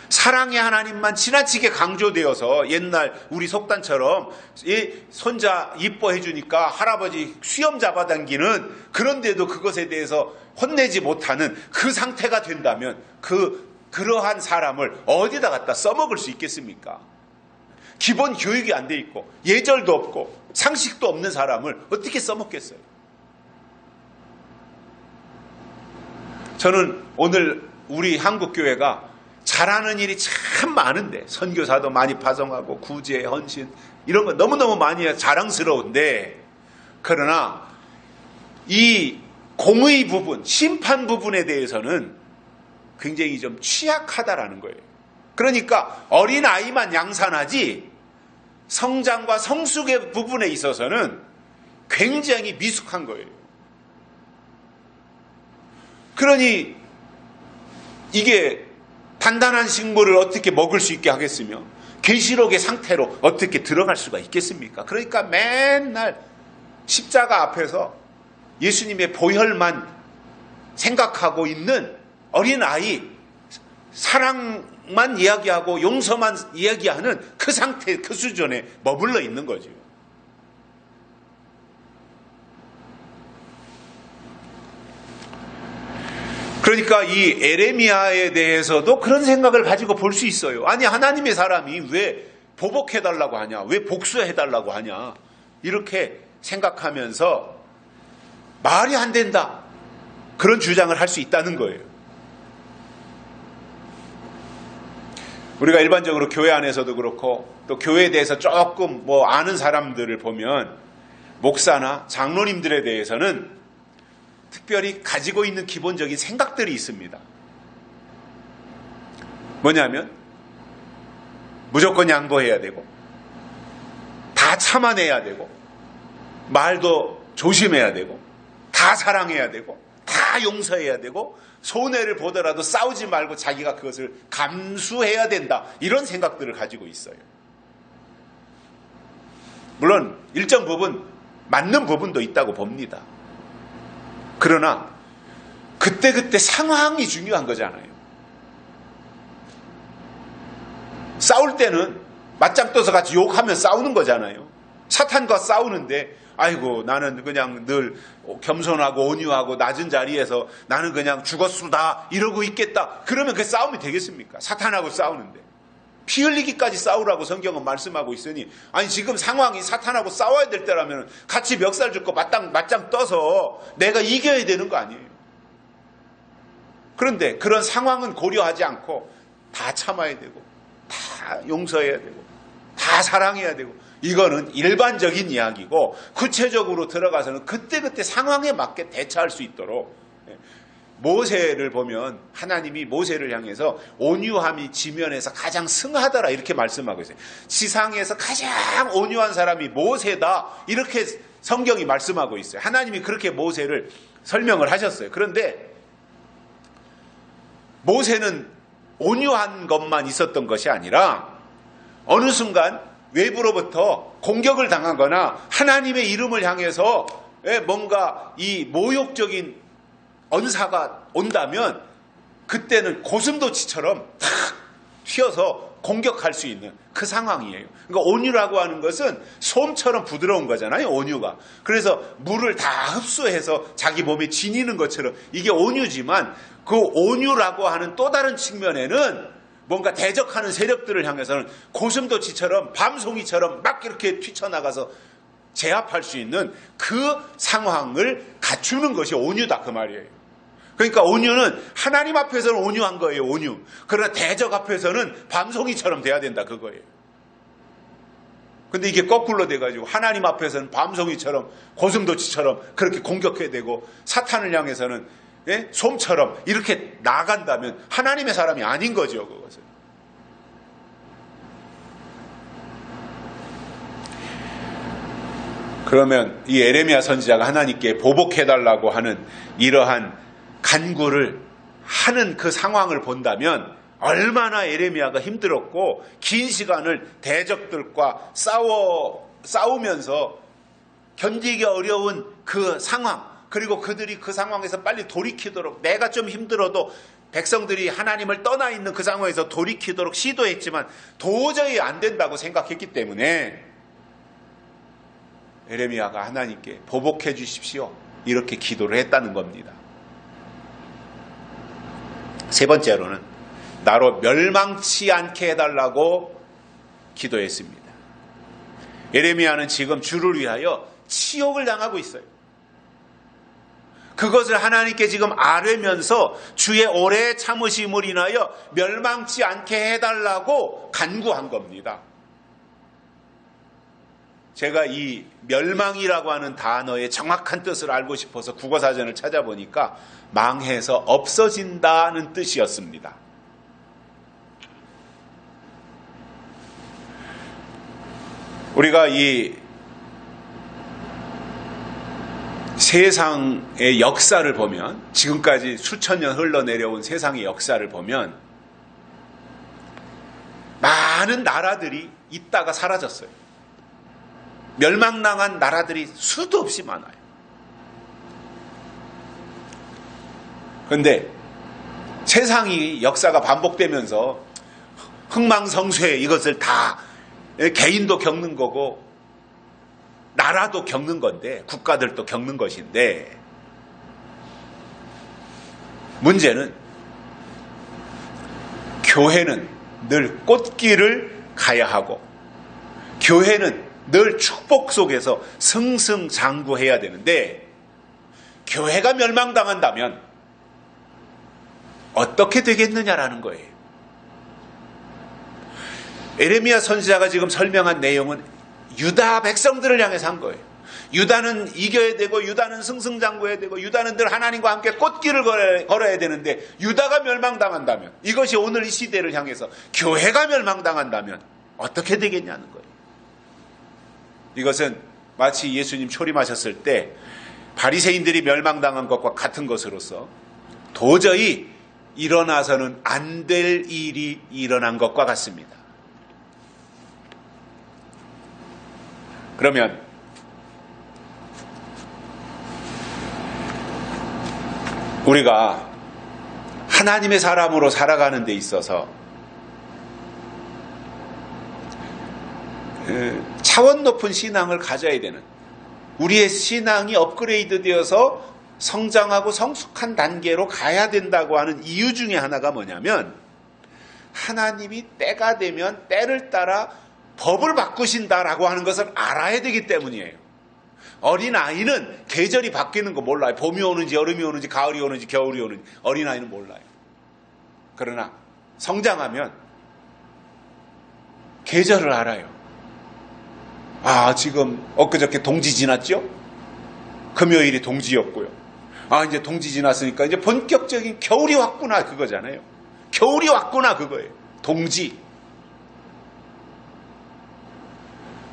사랑의 하나님만 지나치게 강조되어서 옛날 우리 속단처럼 손자 이뻐해 주니까 할아버지 수염 잡아당기는, 그런데도 그것에 대해서 혼내지 못하는 그 상태가 된다면 그러한 사람을 어디다 갖다 써먹을 수 있겠습니까? 기본 교육이 안 돼 있고 예절도 없고 상식도 없는 사람을 어떻게 써먹겠어요? 저는 오늘 우리 한국교회가 잘하는 일이 참 많은데, 선교사도 많이 파송하고 구제, 헌신 이런 거 너무너무 많이 해서 자랑스러운데, 그러나 이 공의 부분, 심판 부분에 대해서는 굉장히 좀 취약하다라는 거예요. 그러니까 어린아이만 양산하지 성장과 성숙의 부분에 있어서는 굉장히 미숙한 거예요. 그러니 이게 단단한 식물을 어떻게 먹을 수 있게 하겠으며 계시록의 상태로 어떻게 들어갈 수가 있겠습니까? 그러니까 맨날 십자가 앞에서 예수님의 보혈만 생각하고 있는 어린아이, 사랑만 이야기하고 용서만 이야기하는 그 상태, 그 수준에 머물러 있는 거죠. 그러니까 이 에레미야에 대해서도 그런 생각을 가지고 볼 수 있어요. 아니, 하나님의 사람이 왜 보복해달라고 하냐, 왜 복수해달라고 하냐, 이렇게 생각하면서 말이 안 된다, 그런 주장을 할 수 있다는 거예요. 우리가 일반적으로 교회 안에서도 그렇고 또 교회에 대해서 조금 아는 사람들을 보면 목사나 장로님들에 대해서는 특별히 가지고 있는 기본적인 생각들이 있습니다. 뭐냐면 무조건 양보해야 되고 다 참아내야 되고 말도 조심해야 되고 다 사랑해야 되고 다 용서해야 되고 손해를 보더라도 싸우지 말고 자기가 그것을 감수해야 된다, 이런 생각들을 가지고 있어요. 물론 일정 부분 맞는 부분도 있다고 봅니다. 그러나 그때그때 상황이 중요한 거잖아요. 싸울 때는 맞짱 떠서 같이 욕하면 싸우는 거잖아요. 사탄과 싸우는데 아이고 나는 그냥 늘 겸손하고 온유하고 낮은 자리에서 나는 그냥 죽었수다 이러고 있겠다, 그러면 그 싸움이 되겠습니까? 사탄하고 싸우는데 피 흘리기까지 싸우라고 성경은 말씀하고 있으니, 아니 지금 상황이 사탄하고 싸워야 될 때라면 같이 멱살 짚고 맞짱 떠서 내가 이겨야 되는 거 아니에요. 그런데 그런 상황은 고려하지 않고 다 참아야 되고 다 용서해야 되고 다 사랑해야 되고, 이거는 일반적인 이야기고 구체적으로 들어가서는 그때그때 상황에 맞게 대처할 수 있도록, 모세를 보면 하나님이 모세를 향해서 온유함이 지면에서 가장 승하더라 이렇게 말씀하고 있어요. 지상에서 가장 온유한 사람이 모세다, 이렇게 성경이 말씀하고 있어요. 하나님이 그렇게 모세를 설명을 하셨어요. 그런데 모세는 온유한 것만 있었던 것이 아니라 어느 순간 외부로부터 공격을 당하거나 하나님의 이름을 향해서 뭔가 이 모욕적인 언사가 온다면 그때는 고슴도치처럼 탁 튀어서 공격할 수 있는 그 상황이에요. 그러니까 온유라고 하는 것은 솜처럼 부드러운 거잖아요. 온유가. 그래서 물을 다 흡수해서 자기 몸에 지니는 것처럼 이게 온유지만 그 온유라고 하는 또 다른 측면에는 뭔가 대적하는 세력들을 향해서는 고슴도치처럼 밤송이처럼 막 이렇게 튀쳐나가서 제압할 수 있는 그 상황을 갖추는 것이 온유다 그 말이에요. 그러니까 온유는 하나님 앞에서는 온유한 거예요. 온유. 그러나 대적 앞에서는 밤송이처럼 돼야 된다 그거예요. 근데 이게 거꾸로 돼가지고 하나님 앞에서는 밤송이처럼 고슴도치처럼 그렇게 공격해야 되고 사탄을 향해서는 솜처럼 이렇게 나간다면 하나님의 사람이 아닌 거죠. 그것은. 그러면 이 에레미야 선지자가 하나님께 보복해달라고 하는 이러한 간구를 하는 그 상황을 본다면 얼마나 에레미야가 힘들었고 긴 시간을 대적들과 싸우면서 견디기 어려운 그 상황, 그리고 그들이 그 상황에서 빨리 돌이키도록, 내가 좀 힘들어도 백성들이 하나님을 떠나 있는 그 상황에서 돌이키도록 시도했지만 도저히 안 된다고 생각했기 때문에 에레미야가 하나님께 보복해 주십시오 이렇게 기도를 했다는 겁니다. 세 번째로는 나로 멸망치 않게 해달라고 기도했습니다. 에레미야는 지금 주를 위하여 치욕을 당하고 있어요. 그것을 하나님께 지금 아뢰면서 주의 오래 참으심을 인하여 멸망치 않게 해달라고 간구한 겁니다. 제가 이 멸망이라고 하는 단어의 정확한 뜻을 알고 싶어서 국어사전을 찾아보니까 망해서 없어진다는 뜻이었습니다. 우리가 이 세상의 역사를 보면, 지금까지 수천 년 흘러내려온 세상의 역사를 보면 많은 나라들이 있다가 사라졌어요. 멸망당한 나라들이 수도 없이 많아요. 그런데 세상이 역사가 반복되면서 흥망성쇠 이것을 다 개인도 겪는 거고 나라도 겪는 건데, 국가들도 겪는 것인데, 문제는 교회는 늘 꽃길을 가야 하고 교회는 늘 축복 속에서 승승장구해야 되는데, 교회가 멸망당한다면 어떻게 되겠느냐라는 거예요. 에레미야 선지자가 지금 설명한 내용은 유다 백성들을 향해서 한 거예요. 유다는 이겨야 되고 유다는 승승장구해야 되고 유다는 늘 하나님과 함께 꽃길을 걸어야 되는데, 유다가 멸망당한다면, 이것이 오늘 이 시대를 향해서 교회가 멸망당한다면 어떻게 되겠냐는 거예요. 이것은 마치 예수님 초림하셨을 때 바리새인들이 멸망당한 것과 같은 것으로서 도저히 일어나서는 안 될 일이 일어난 것과 같습니다. 그러면 우리가 하나님의 사람으로 살아가는 데 있어서 차원 높은 신앙을 가져야 되는, 우리의 신앙이 업그레이드 되어서 성장하고 성숙한 단계로 가야 된다고 하는 이유 중에 하나가 뭐냐면, 하나님이 때가 되면 때를 따라 법을 바꾸신다라고 하는 것을 알아야 되기 때문이에요. 어린아이는 계절이 바뀌는 거 몰라요. 봄이 오는지 여름이 오는지 가을이 오는지 겨울이 오는지 어린아이는 몰라요. 그러나 성장하면 계절을 알아요. 지금 엊그저께 동지 지났죠? 금요일이 동지였고요. 이제 동지 지났으니까 이제 본격적인 겨울이 왔구나 그거잖아요. 겨울이 왔구나 그거예요. 동지.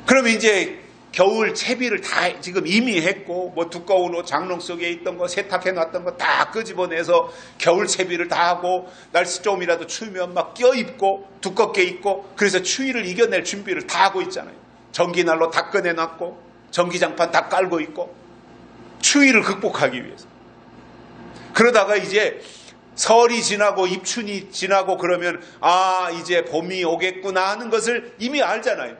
그러면 이제 겨울 채비를 다 지금 이미 했고, 뭐 두꺼운 옷 장롱 속에 있던 거 세탁해 놨던 거 다 끄집어내서 겨울 채비를 다 하고, 날씨 조금이라도 추우면 막 껴입고 두껍게 입고, 그래서 추위를 이겨낼 준비를 다 하고 있잖아요. 전기난로 다 꺼내놨고 전기장판 다 깔고 있고, 추위를 극복하기 위해서. 그러다가 이제 설이 지나고 입춘이 지나고 그러면 이제 봄이 오겠구나 하는 것을 이미 알잖아요.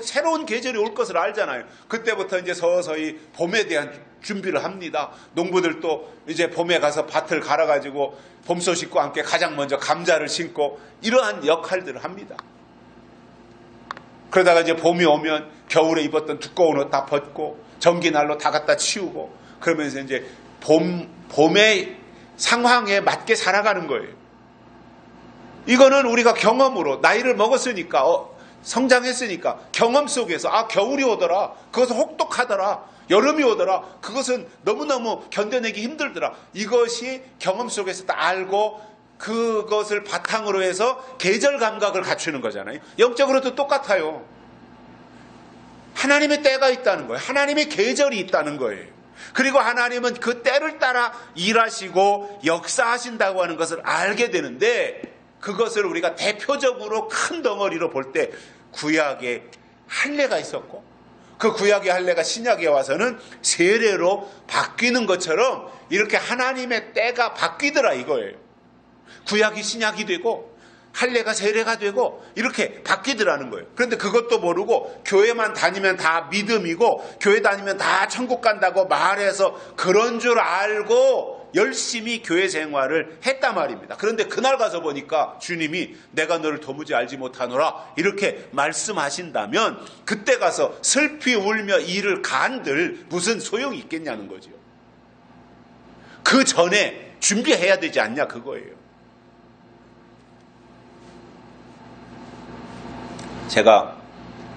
새로운 계절이 올 것을 알잖아요. 그때부터 이제 서서히 봄에 대한 준비를 합니다. 농부들도 이제 봄에 가서 밭을 갈아가지고 봄 소식과 함께 가장 먼저 감자를 심고 이러한 역할들을 합니다. 그러다가 이제 봄이 오면 겨울에 입었던 두꺼운 옷 다 벗고 전기난로 다 갖다 치우고 그러면서 이제 봄의 상황에 맞게 살아가는 거예요. 이거는 우리가 경험으로 나이를 먹었으니까 성장했으니까 경험 속에서 겨울이 오더라. 그것은 혹독하더라. 여름이 오더라. 그것은 너무너무 견뎌내기 힘들더라. 이것이 경험 속에서 다 알고 그것을 바탕으로 해서 계절 감각을 갖추는 거잖아요. 영적으로도 똑같아요. 하나님의 때가 있다는 거예요. 하나님의 계절이 있다는 거예요. 그리고 하나님은 그 때를 따라 일하시고 역사하신다고 하는 것을 알게 되는데 그것을 우리가 대표적으로 큰 덩어리로 볼 때 구약에 할례가 있었고 그 구약의 할례가 신약에 와서는 세례로 바뀌는 것처럼 이렇게 하나님의 때가 바뀌더라 이거예요. 구약이 신약이 되고 할례가 세례가 되고 이렇게 바뀌더라는 거예요. 그런데 그것도 모르고 교회만 다니면 다 믿음이고 교회 다니면 다 천국 간다고 말해서 그런 줄 알고 열심히 교회 생활을 했단 말입니다. 그런데 그날 가서 보니까 주님이 내가 너를 도무지 알지 못하노라 이렇게 말씀하신다면 그때 가서 슬피 울며 이를 간들 무슨 소용이 있겠냐는 거죠. 그 전에 준비해야 되지 않냐 그거예요. 제가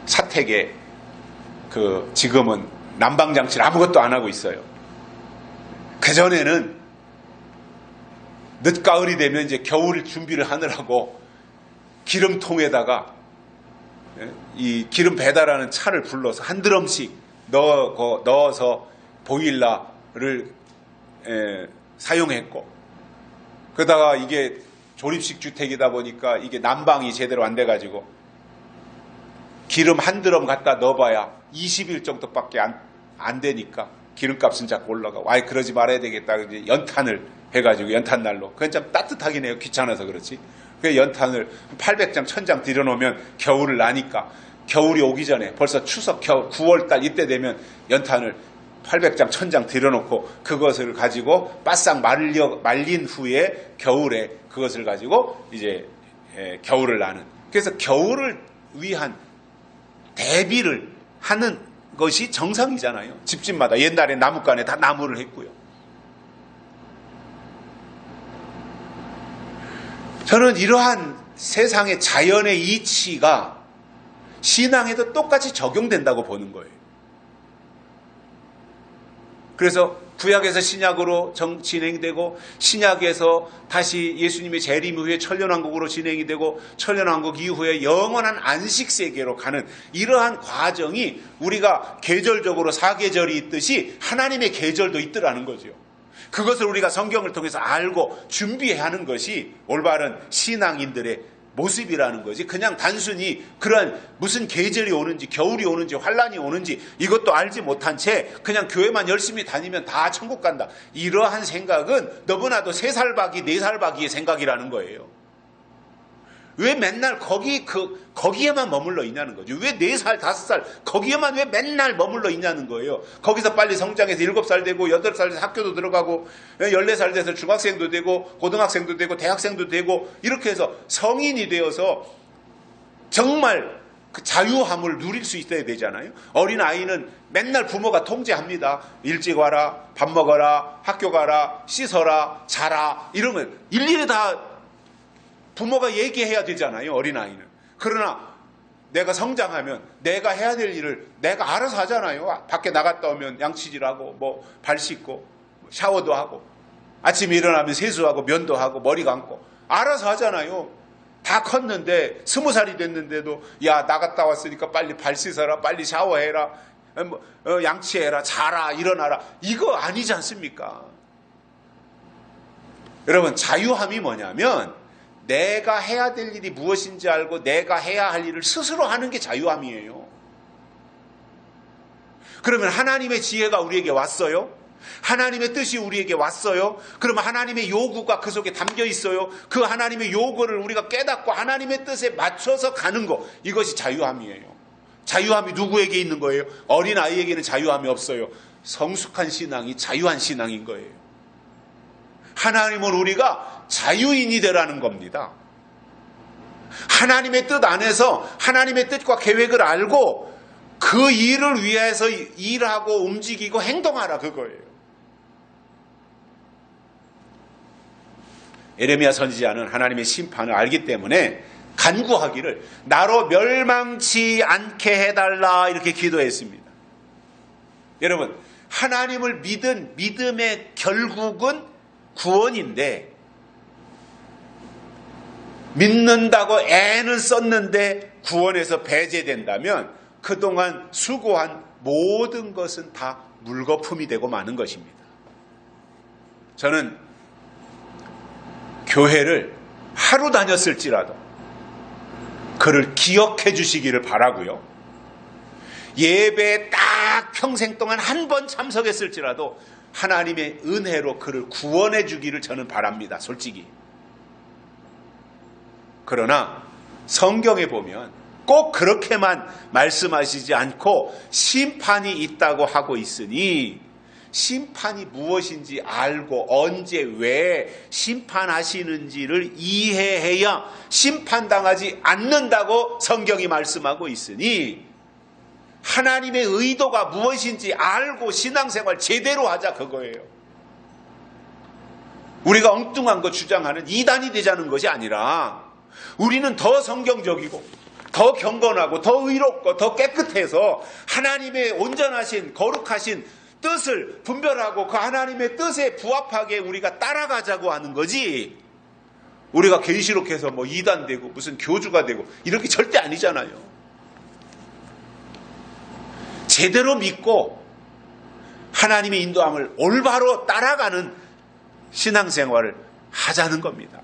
사택에 지금은 난방장치를 아무것도 안 하고 있어요. 그전에는 늦가을이 되면 이제 겨울 준비를 하느라고 기름통에다가 이 기름 배달하는 차를 불러서 한 드럼씩 넣어서 보일러를 사용했고 그러다가 이게 조립식 주택이다 보니까 이게 난방이 제대로 안 돼가지고 기름 한 드럼 갖다 넣어봐야 20일 정도밖에 안 되니까 기름값은 자꾸 올라가고 그러지 말아야 되겠다. 이제 연탄을 해가지고 연탄난로. 그건 좀 따뜻하긴 해요. 귀찮아서 그렇지. 그 연탄을 800장 1000장 들여놓으면 겨울을 나니까 겨울이 오기 전에 벌써 추석 9월달 이때 되면 연탄을 800장 1000장 들여놓고 그것을 가지고 바싹 말린 후에 겨울에 그것을 가지고 이제 겨울을 나는. 그래서 겨울을 위한 대비를 하는 것이 정상이잖아요. 집집마다 옛날에 나무간에 다 나무를 했고요. 저는 이러한 세상의 자연의 이치가 신앙에도 똑같이 적용된다고 보는 거예요. 그래서 구약에서 신약으로 진행되고 신약에서 다시 예수님의 재림 후에 천년왕국으로 진행이 되고 천년왕국 이후에 영원한 안식세계로 가는 이러한 과정이 우리가 계절적으로 사계절이 있듯이 하나님의 계절도 있더라는 거죠. 그것을 우리가 성경을 통해서 알고 준비해야 하는 것이 올바른 신앙인들의 모습이라는 거지. 그냥 단순히 그런 무슨 계절이 오는지 겨울이 오는지 환란이 오는지 이것도 알지 못한 채 그냥 교회만 열심히 다니면 다 천국 간다. 이러한 생각은 너무나도 3살 박이 4살 박이의 생각이라는 거예요. 왜 맨날 거기에만 머물러 있냐는 거죠. 왜 4살 5살 거기에만 왜 맨날 머물러 있냐는 거예요. 거기서 빨리 성장해서 7살 되고 8살 돼서 학교도 들어가고 14살 돼서 중학생도 되고 고등학생도 되고 대학생도 되고 이렇게 해서 성인이 되어서 정말 그 자유함을 누릴 수 있어야 되잖아요. 어린아이는 맨날 부모가 통제합니다. 일찍 와라, 밥 먹어라, 학교 가라, 씻어라, 자라 이러면 일일이 다 부모가 얘기해야 되잖아요. 어린아이는. 그러나 내가 성장하면 내가 해야 될 일을 내가 알아서 하잖아요. 밖에 나갔다 오면 양치질하고 뭐 발 씻고 샤워도 하고 아침에 일어나면 세수하고 면도 하고 머리 감고 알아서 하잖아요. 다 컸는데 20살이 됐는데도 야 나갔다 왔으니까 빨리 발 씻어라, 빨리 샤워해라, 양치해라, 자라, 일어나라 이거 아니지 않습니까? 여러분 자유함이 뭐냐면 내가 해야 될 일이 무엇인지 알고 내가 해야 할 일을 스스로 하는 게 자유함이에요. 그러면 하나님의 지혜가 우리에게 왔어요? 하나님의 뜻이 우리에게 왔어요. 그러면 하나님의 요구가 그 속에 담겨 있어요. 그 하나님의 요구를 우리가 깨닫고 하나님의 뜻에 맞춰서 가는 것, 이것이 자유함이에요. 자유함이 누구에게 있는 거예요? 어린아이에게는 자유함이 없어요. 성숙한 신앙이 자유한 신앙인 거예요. 하나님은 우리가 자유인이 되라는 겁니다. 하나님의 뜻 안에서 하나님의 뜻과 계획을 알고 그 일을 위해서 일하고 움직이고 행동하라, 그거예요. 에레미야 선지자는 하나님의 심판을 알기 때문에 간구하기를 나로 멸망치 않게 해달라 이렇게 기도했습니다. 여러분, 하나님을 믿은 믿음의 결국은 구원인데, 믿는다고 애는 썼는데 구원에서 배제된다면 그동안 수고한 모든 것은 다 물거품이 되고 마는 것입니다. 저는 교회를 하루 다녔을지라도 그를 기억해 주시기를 바라고요. 예배에 딱 평생 동안 한 번 참석했을지라도 하나님의 은혜로 그를 구원해 주기를 저는 바랍니다. 솔직히. 그러나 성경에 보면 꼭 그렇게만 말씀하시지 않고 심판이 있다고 하고 있으니 심판이 무엇인지 알고 언제 왜 심판하시는지를 이해해야 심판당하지 않는다고 성경이 말씀하고 있으니 하나님의 의도가 무엇인지 알고 신앙생활 제대로 하자, 그거예요. 우리가 엉뚱한 거 주장하는 이단이 되자는 것이 아니라 우리는 더 성경적이고 더 경건하고 더 의롭고 더 깨끗해서 하나님의 온전하신 거룩하신 뜻을 분별하고 그 하나님의 뜻에 부합하게 우리가 따라가자고 하는 거지, 우리가 계시록해서 뭐 이단 되고 무슨 교주가 되고 이렇게 절대 아니잖아요. 제대로 믿고 하나님의 인도함을 올바로 따라가는 신앙생활을 하자는 겁니다.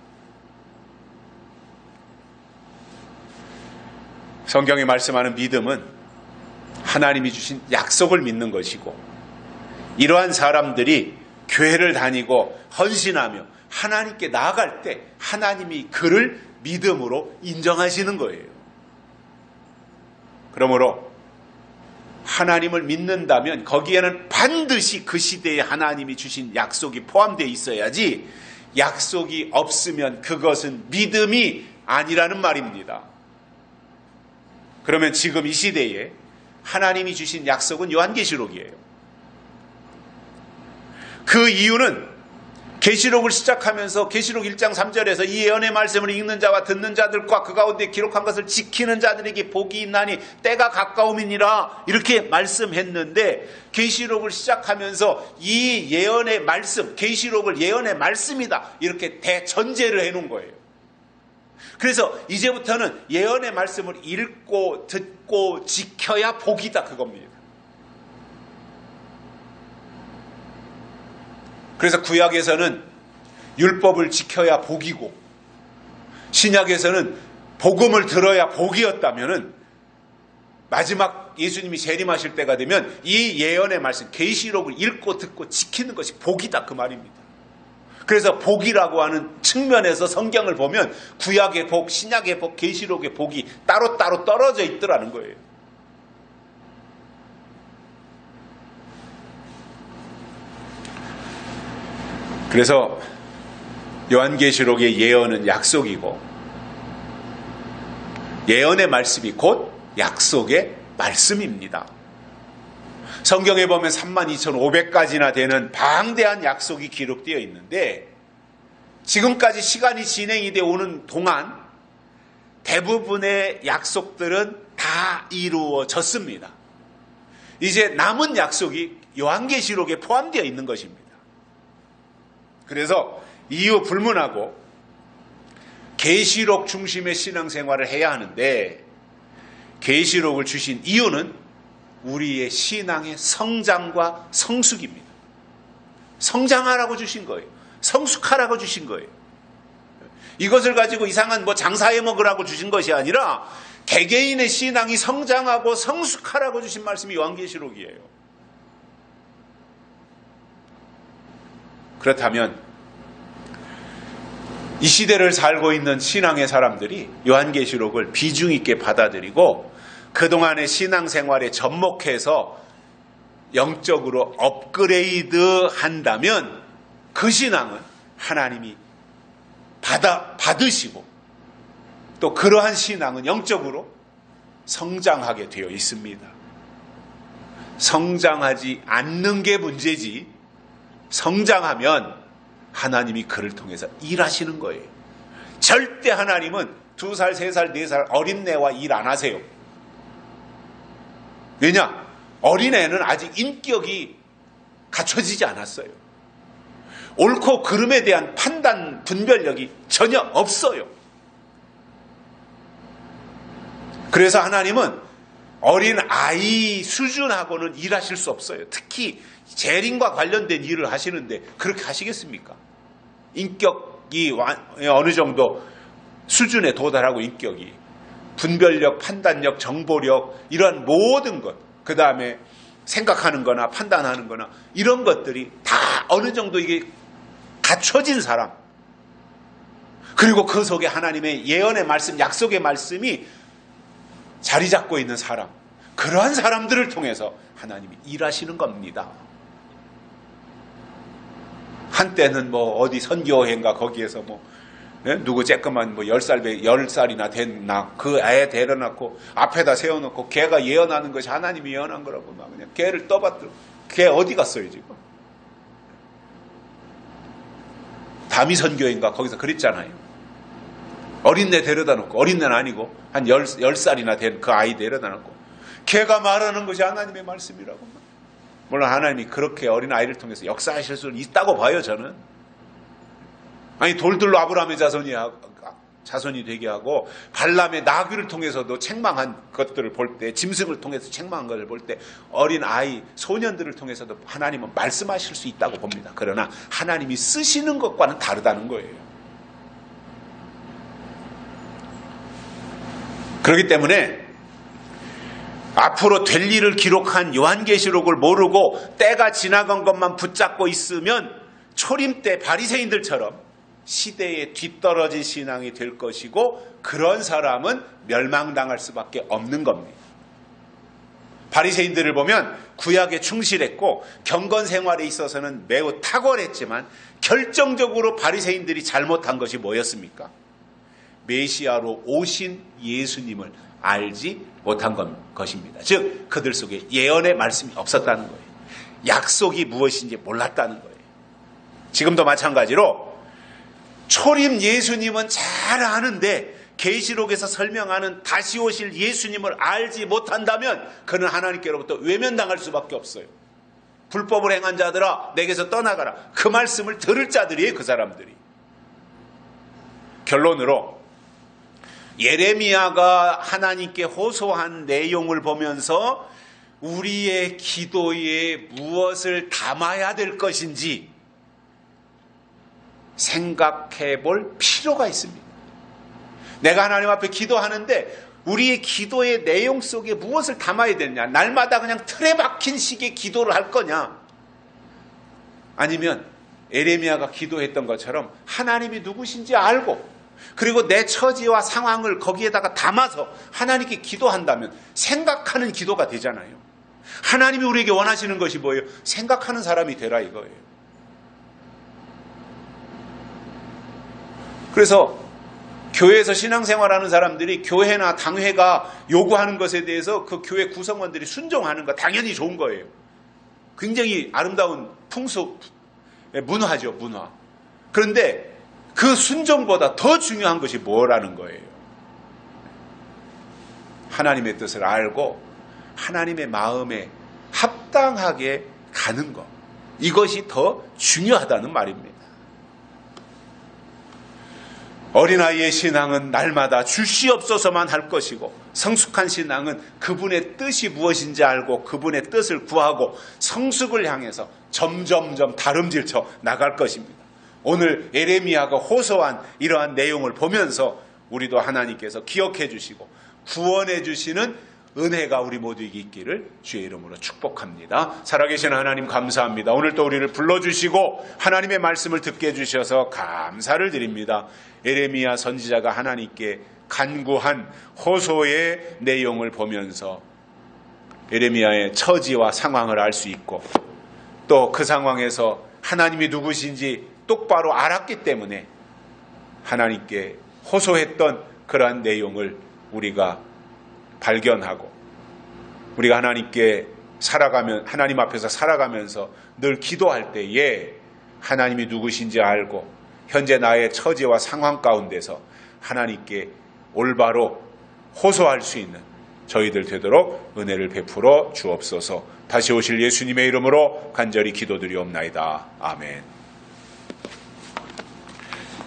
성경이 말씀하는 믿음은 하나님이 주신 약속을 믿는 것이고, 이러한 사람들이 교회를 다니고 헌신하며 하나님께 나아갈 때 하나님이 그를 믿음으로 인정하시는 거예요. 그러므로 하나님을 믿는다면 거기에는 반드시 그 시대에 하나님이 주신 약속이 포함되어 있어야지, 약속이 없으면 그것은 믿음이 아니라는 말입니다. 그러면 지금 이 시대에 하나님이 주신 약속은 요한계시록이에요. 그 이유는 계시록을 시작하면서 계시록 1장 3절에서 이 예언의 말씀을 읽는 자와 듣는 자들과 그 가운데 기록한 것을 지키는 자들에게 복이 있나니 때가 가까움이니라 이렇게 말씀했는데, 계시록을 시작하면서 이 예언의 말씀, 계시록을 예언의 말씀이다 이렇게 대전제를 해놓은 거예요. 그래서 이제부터는 예언의 말씀을 읽고 듣고 지켜야 복이다, 그겁니다. 그래서 구약에서는 율법을 지켜야 복이고 신약에서는 복음을 들어야 복이었다면은 마지막 예수님이 재림하실 때가 되면 이 예언의 말씀 계시록을 읽고 듣고 지키는 것이 복이다, 그 말입니다. 그래서 복이라고 하는 측면에서 성경을 보면 구약의 복, 신약의 복, 계시록의 복이 따로따로 떨어져 있더라는 거예요. 그래서 요한계시록의 예언은 약속이고 예언의 말씀이 곧 약속의 말씀입니다. 성경에 보면 32,500가지나 되는 방대한 약속이 기록되어 있는데, 지금까지 시간이 진행이 되어 오는 동안 대부분의 약속들은 다 이루어졌습니다. 이제 남은 약속이 요한계시록에 포함되어 있는 것입니다. 그래서 이유 불문하고 계시록 중심의 신앙생활을 해야 하는데, 계시록을 주신 이유는 우리의 신앙의 성장과 성숙입니다. 성장하라고 주신 거예요. 성숙하라고 주신 거예요. 이것을 가지고 이상한 장사해 먹으라고 주신 것이 아니라 개개인의 신앙이 성장하고 성숙하라고 주신 말씀이 요한계시록이에요. 그렇다면 이 시대를 살고 있는 신앙의 사람들이 요한계시록을 비중 있게 받아들이고 그동안의 신앙생활에 접목해서 영적으로 업그레이드 한다면 그 신앙은 하나님이 받으시고 또 그러한 신앙은 영적으로 성장하게 되어 있습니다. 성장하지 않는 게 문제지 성장하면 하나님이 그를 통해서 일하시는 거예요. 절대 하나님은 2살, 3살, 4살 어린애와 일 안 하세요. 왜냐? 어린애는 아직 인격이 갖춰지지 않았어요. 옳고 그름에 대한 판단, 분별력이 전혀 없어요. 그래서 하나님은 어린 아이 수준하고는 일하실 수 없어요. 특히 재림과 관련된 일을 하시는데 그렇게 하시겠습니까? 인격이 어느 정도 수준에 도달하고 인격이 분별력, 판단력, 정보력 이런 모든 것, 그 다음에 생각하는 거나 판단하는 거나 이런 것들이 다 어느 정도 이게 갖춰진 사람, 그리고 그 속에 하나님의 예언의 말씀, 약속의 말씀이 자리 잡고 있는 사람, 그러한 사람들을 통해서 하나님이 일하시는 겁니다. 한때는 뭐 어디 선교회인가 거기에서 뭐 누구 쬐끄만 뭐 10살이나 된 그 애 데려놓고 앞에다 세워놓고 걔가 예언하는 것이 하나님이 예언한 거라고 막 그냥 걔를 떠받들고 걔 어디 갔어요 지금? 다미 선교회인가 거기서 그랬잖아요. 어린애 데려다 놓고, 어린애는 아니고 한 10살이나 된 그 아이 데려다 놓고 걔가 말하는 것이 하나님의 말씀이라고. 물론 하나님이 그렇게 어린 아이를 통해서 역사하실 수는 있다고 봐요 저는. 아니 돌들로 아브라함의 자손이 되게 하고 발람의 나귀를 통해서도 책망한 것들을 볼 때, 짐승을 통해서 책망한 것을 볼 때 어린 아이, 소년들을 통해서도 하나님은 말씀하실 수 있다고 봅니다. 그러나 하나님이 쓰시는 것과는 다르다는 거예요. 그렇기 때문에 앞으로 될 일을 기록한 요한계시록을 모르고 때가 지나간 것만 붙잡고 있으면 초림 때 바리새인들처럼 시대에 뒤떨어진 신앙이 될 것이고 그런 사람은 멸망당할 수밖에 없는 겁니다. 바리새인들을 보면 구약에 충실했고 경건 생활에 있어서는 매우 탁월했지만 결정적으로 바리새인들이 잘못한 것이 뭐였습니까? 메시아로 오신 예수님을 알지 못한 것입니다. 즉 그들 속에 예언의 말씀이 없었다는 거예요. 약속이 무엇인지 몰랐다는 거예요. 지금도 마찬가지로 초림 예수님은 잘 아는데 계시록에서 설명하는 다시 오실 예수님을 알지 못한다면 그는 하나님께로부터 외면당할 수밖에 없어요. 불법을 행한 자들아 내게서 떠나가라. 그 말씀을 들을 자들이에요. 그 사람들이. 결론으로 예레미야가 하나님께 호소한 내용을 보면서 우리의 기도에 무엇을 담아야 될 것인지 생각해 볼 필요가 있습니다. 내가 하나님 앞에 기도하는데 우리의 기도의 내용 속에 무엇을 담아야 되느냐? 날마다 그냥 틀에 박힌 식의 기도를 할 거냐? 아니면 예레미야가 기도했던 것처럼 하나님이 누구신지 알고 그리고 내 처지와 상황을 거기에다가 담아서 하나님께 기도한다면 생각하는 기도가 되잖아요. 하나님이 우리에게 원하시는 것이 뭐예요? 생각하는 사람이 되라 이거예요. 그래서 교회에서 신앙생활하는 사람들이 교회나 당회가 요구하는 것에 대해서 그 교회 구성원들이 순종하는 거 당연히 좋은 거예요. 굉장히 아름다운 풍속, 문화죠, 문화. 그런데 그 순종보다 더 중요한 것이 뭐라는 거예요? 하나님의 뜻을 알고 하나님의 마음에 합당하게 가는 것. 이것이 더 중요하다는 말입니다. 어린아이의 신앙은 날마다 주시옵소서만 할 것이고 성숙한 신앙은 그분의 뜻이 무엇인지 알고 그분의 뜻을 구하고 성숙을 향해서 점점점 다름질쳐 나갈 것입니다. 오늘 예레미야가 호소한 이러한 내용을 보면서 우리도 하나님께서 기억해 주시고 구원해 주시는 은혜가 우리 모두에게 있기를 주의 이름으로 축복합니다. 살아계신 하나님 감사합니다. 오늘 또 우리를 불러주시고 하나님의 말씀을 듣게 해주셔서 감사를 드립니다. 에레미야 선지자가 하나님께 간구한 호소의 내용을 보면서 에레미야의 처지와 상황을 알 수 있고 또 그 상황에서 하나님이 누구신지 똑바로 알았기 때문에 하나님께 호소했던 그러한 내용을 우리가 발견하고 우리가 하나님 앞에서 살아가면서 늘 기도할 때에 하나님이 누구신지 알고 현재 나의 처지와 상황 가운데서 하나님께 올바로 호소할 수 있는 저희들 되도록 은혜를 베풀어 주옵소서. 다시 오실 예수님의 이름으로 간절히 기도드리옵나이다. 아멘.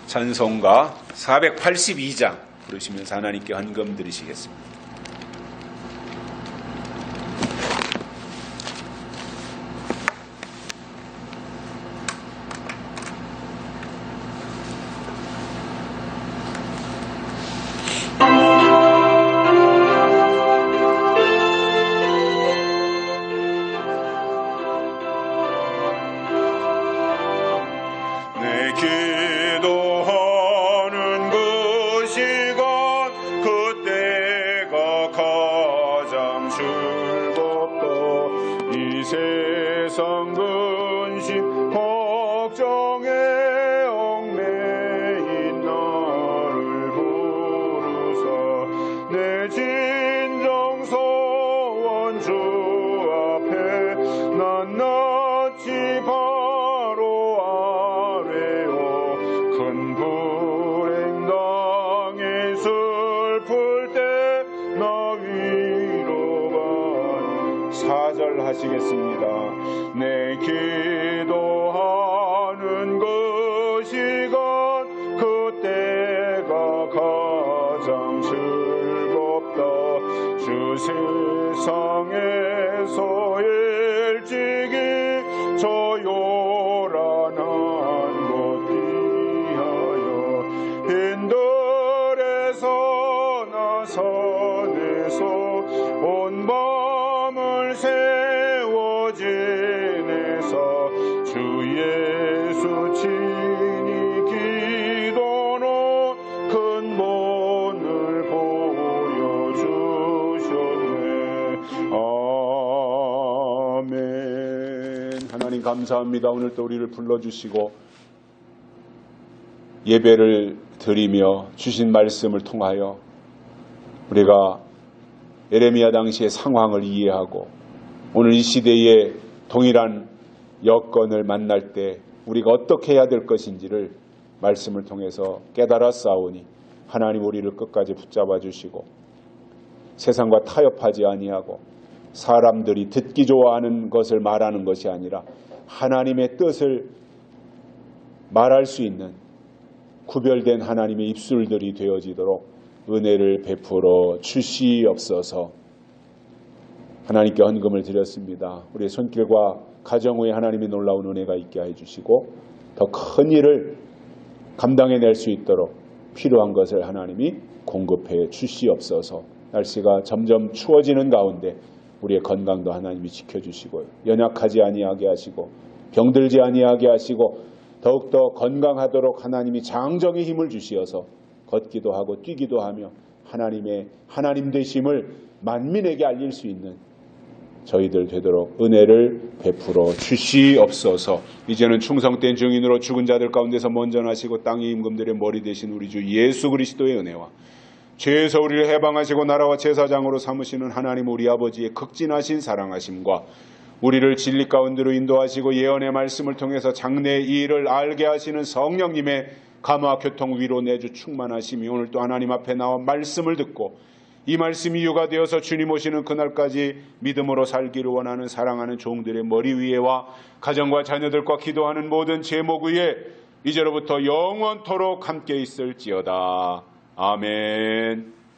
찬송가 482장 부르시면서 하나님께 헌금 드리시겠습니다. 하시겠습니다. 내 기도하는 그 시간 그때가 가장 즐겁다. 주 세상에서 일찍이 저 요란한 곳 피하여 빈들에서 나선에서 온 밤을 세워지내서 주 예수 친히 기도로 큰 본을 보여주셨네. 아멘. 하나님 감사합니다. 오늘 또 우리를 불러주시고 예배를 드리며 주신 말씀을 통하여 우리가 에레미야 당시의 상황을 이해하고 오늘 이 시대의 동일한 여건을 만날 때 우리가 어떻게 해야 될 것인지를 말씀을 통해서 깨달았사오니 하나님 우리를 끝까지 붙잡아 주시고 세상과 타협하지 아니하고 사람들이 듣기 좋아하는 것을 말하는 것이 아니라 하나님의 뜻을 말할 수 있는 구별된 하나님의 입술들이 되어지도록 은혜를 베풀어 주시옵소서. 하나님께 헌금을 드렸습니다. 우리의 손길과 가정 후에 하나님의 놀라운 은혜가 있게 해주시고 더 큰 일을 감당해낼 수 있도록 필요한 것을 하나님이 공급해 주시옵소서. 날씨가 점점 추워지는 가운데 우리의 건강도 하나님이 지켜주시고 연약하지 아니하게 하시고 병들지 아니하게 하시고 더욱더 건강하도록 하나님이 장정의 힘을 주시어서 걷기도 하고 뛰기도 하며 하나님의 하나님 되심을 만민에게 알릴 수 있는 저희들 되도록 은혜를 베풀어 주시옵소서. 이제는 충성된 증인으로 죽은 자들 가운데서 먼저 나시고 땅의 임금들의 머리 되신 우리 주 예수 그리스도의 은혜와 죄에서 우리를 해방하시고 나라와 제사장으로 삼으시는 하나님 우리 아버지의 극진하신 사랑하심과 우리를 진리 가운데로 인도하시고 예언의 말씀을 통해서 장래의 일을 알게 하시는 성령님의 감화 교통 위로 내주 충만하심이 오늘 또 하나님 앞에 나와 말씀을 듣고 이 말씀이 유가 되어서 주님 오시는 그날까지 믿음으로 살기를 원하는 사랑하는 종들의 머리 위에와 가정과 자녀들과 기도하는 모든 제목 위에 이제로부터 영원토록 함께 있을지어다. 아멘.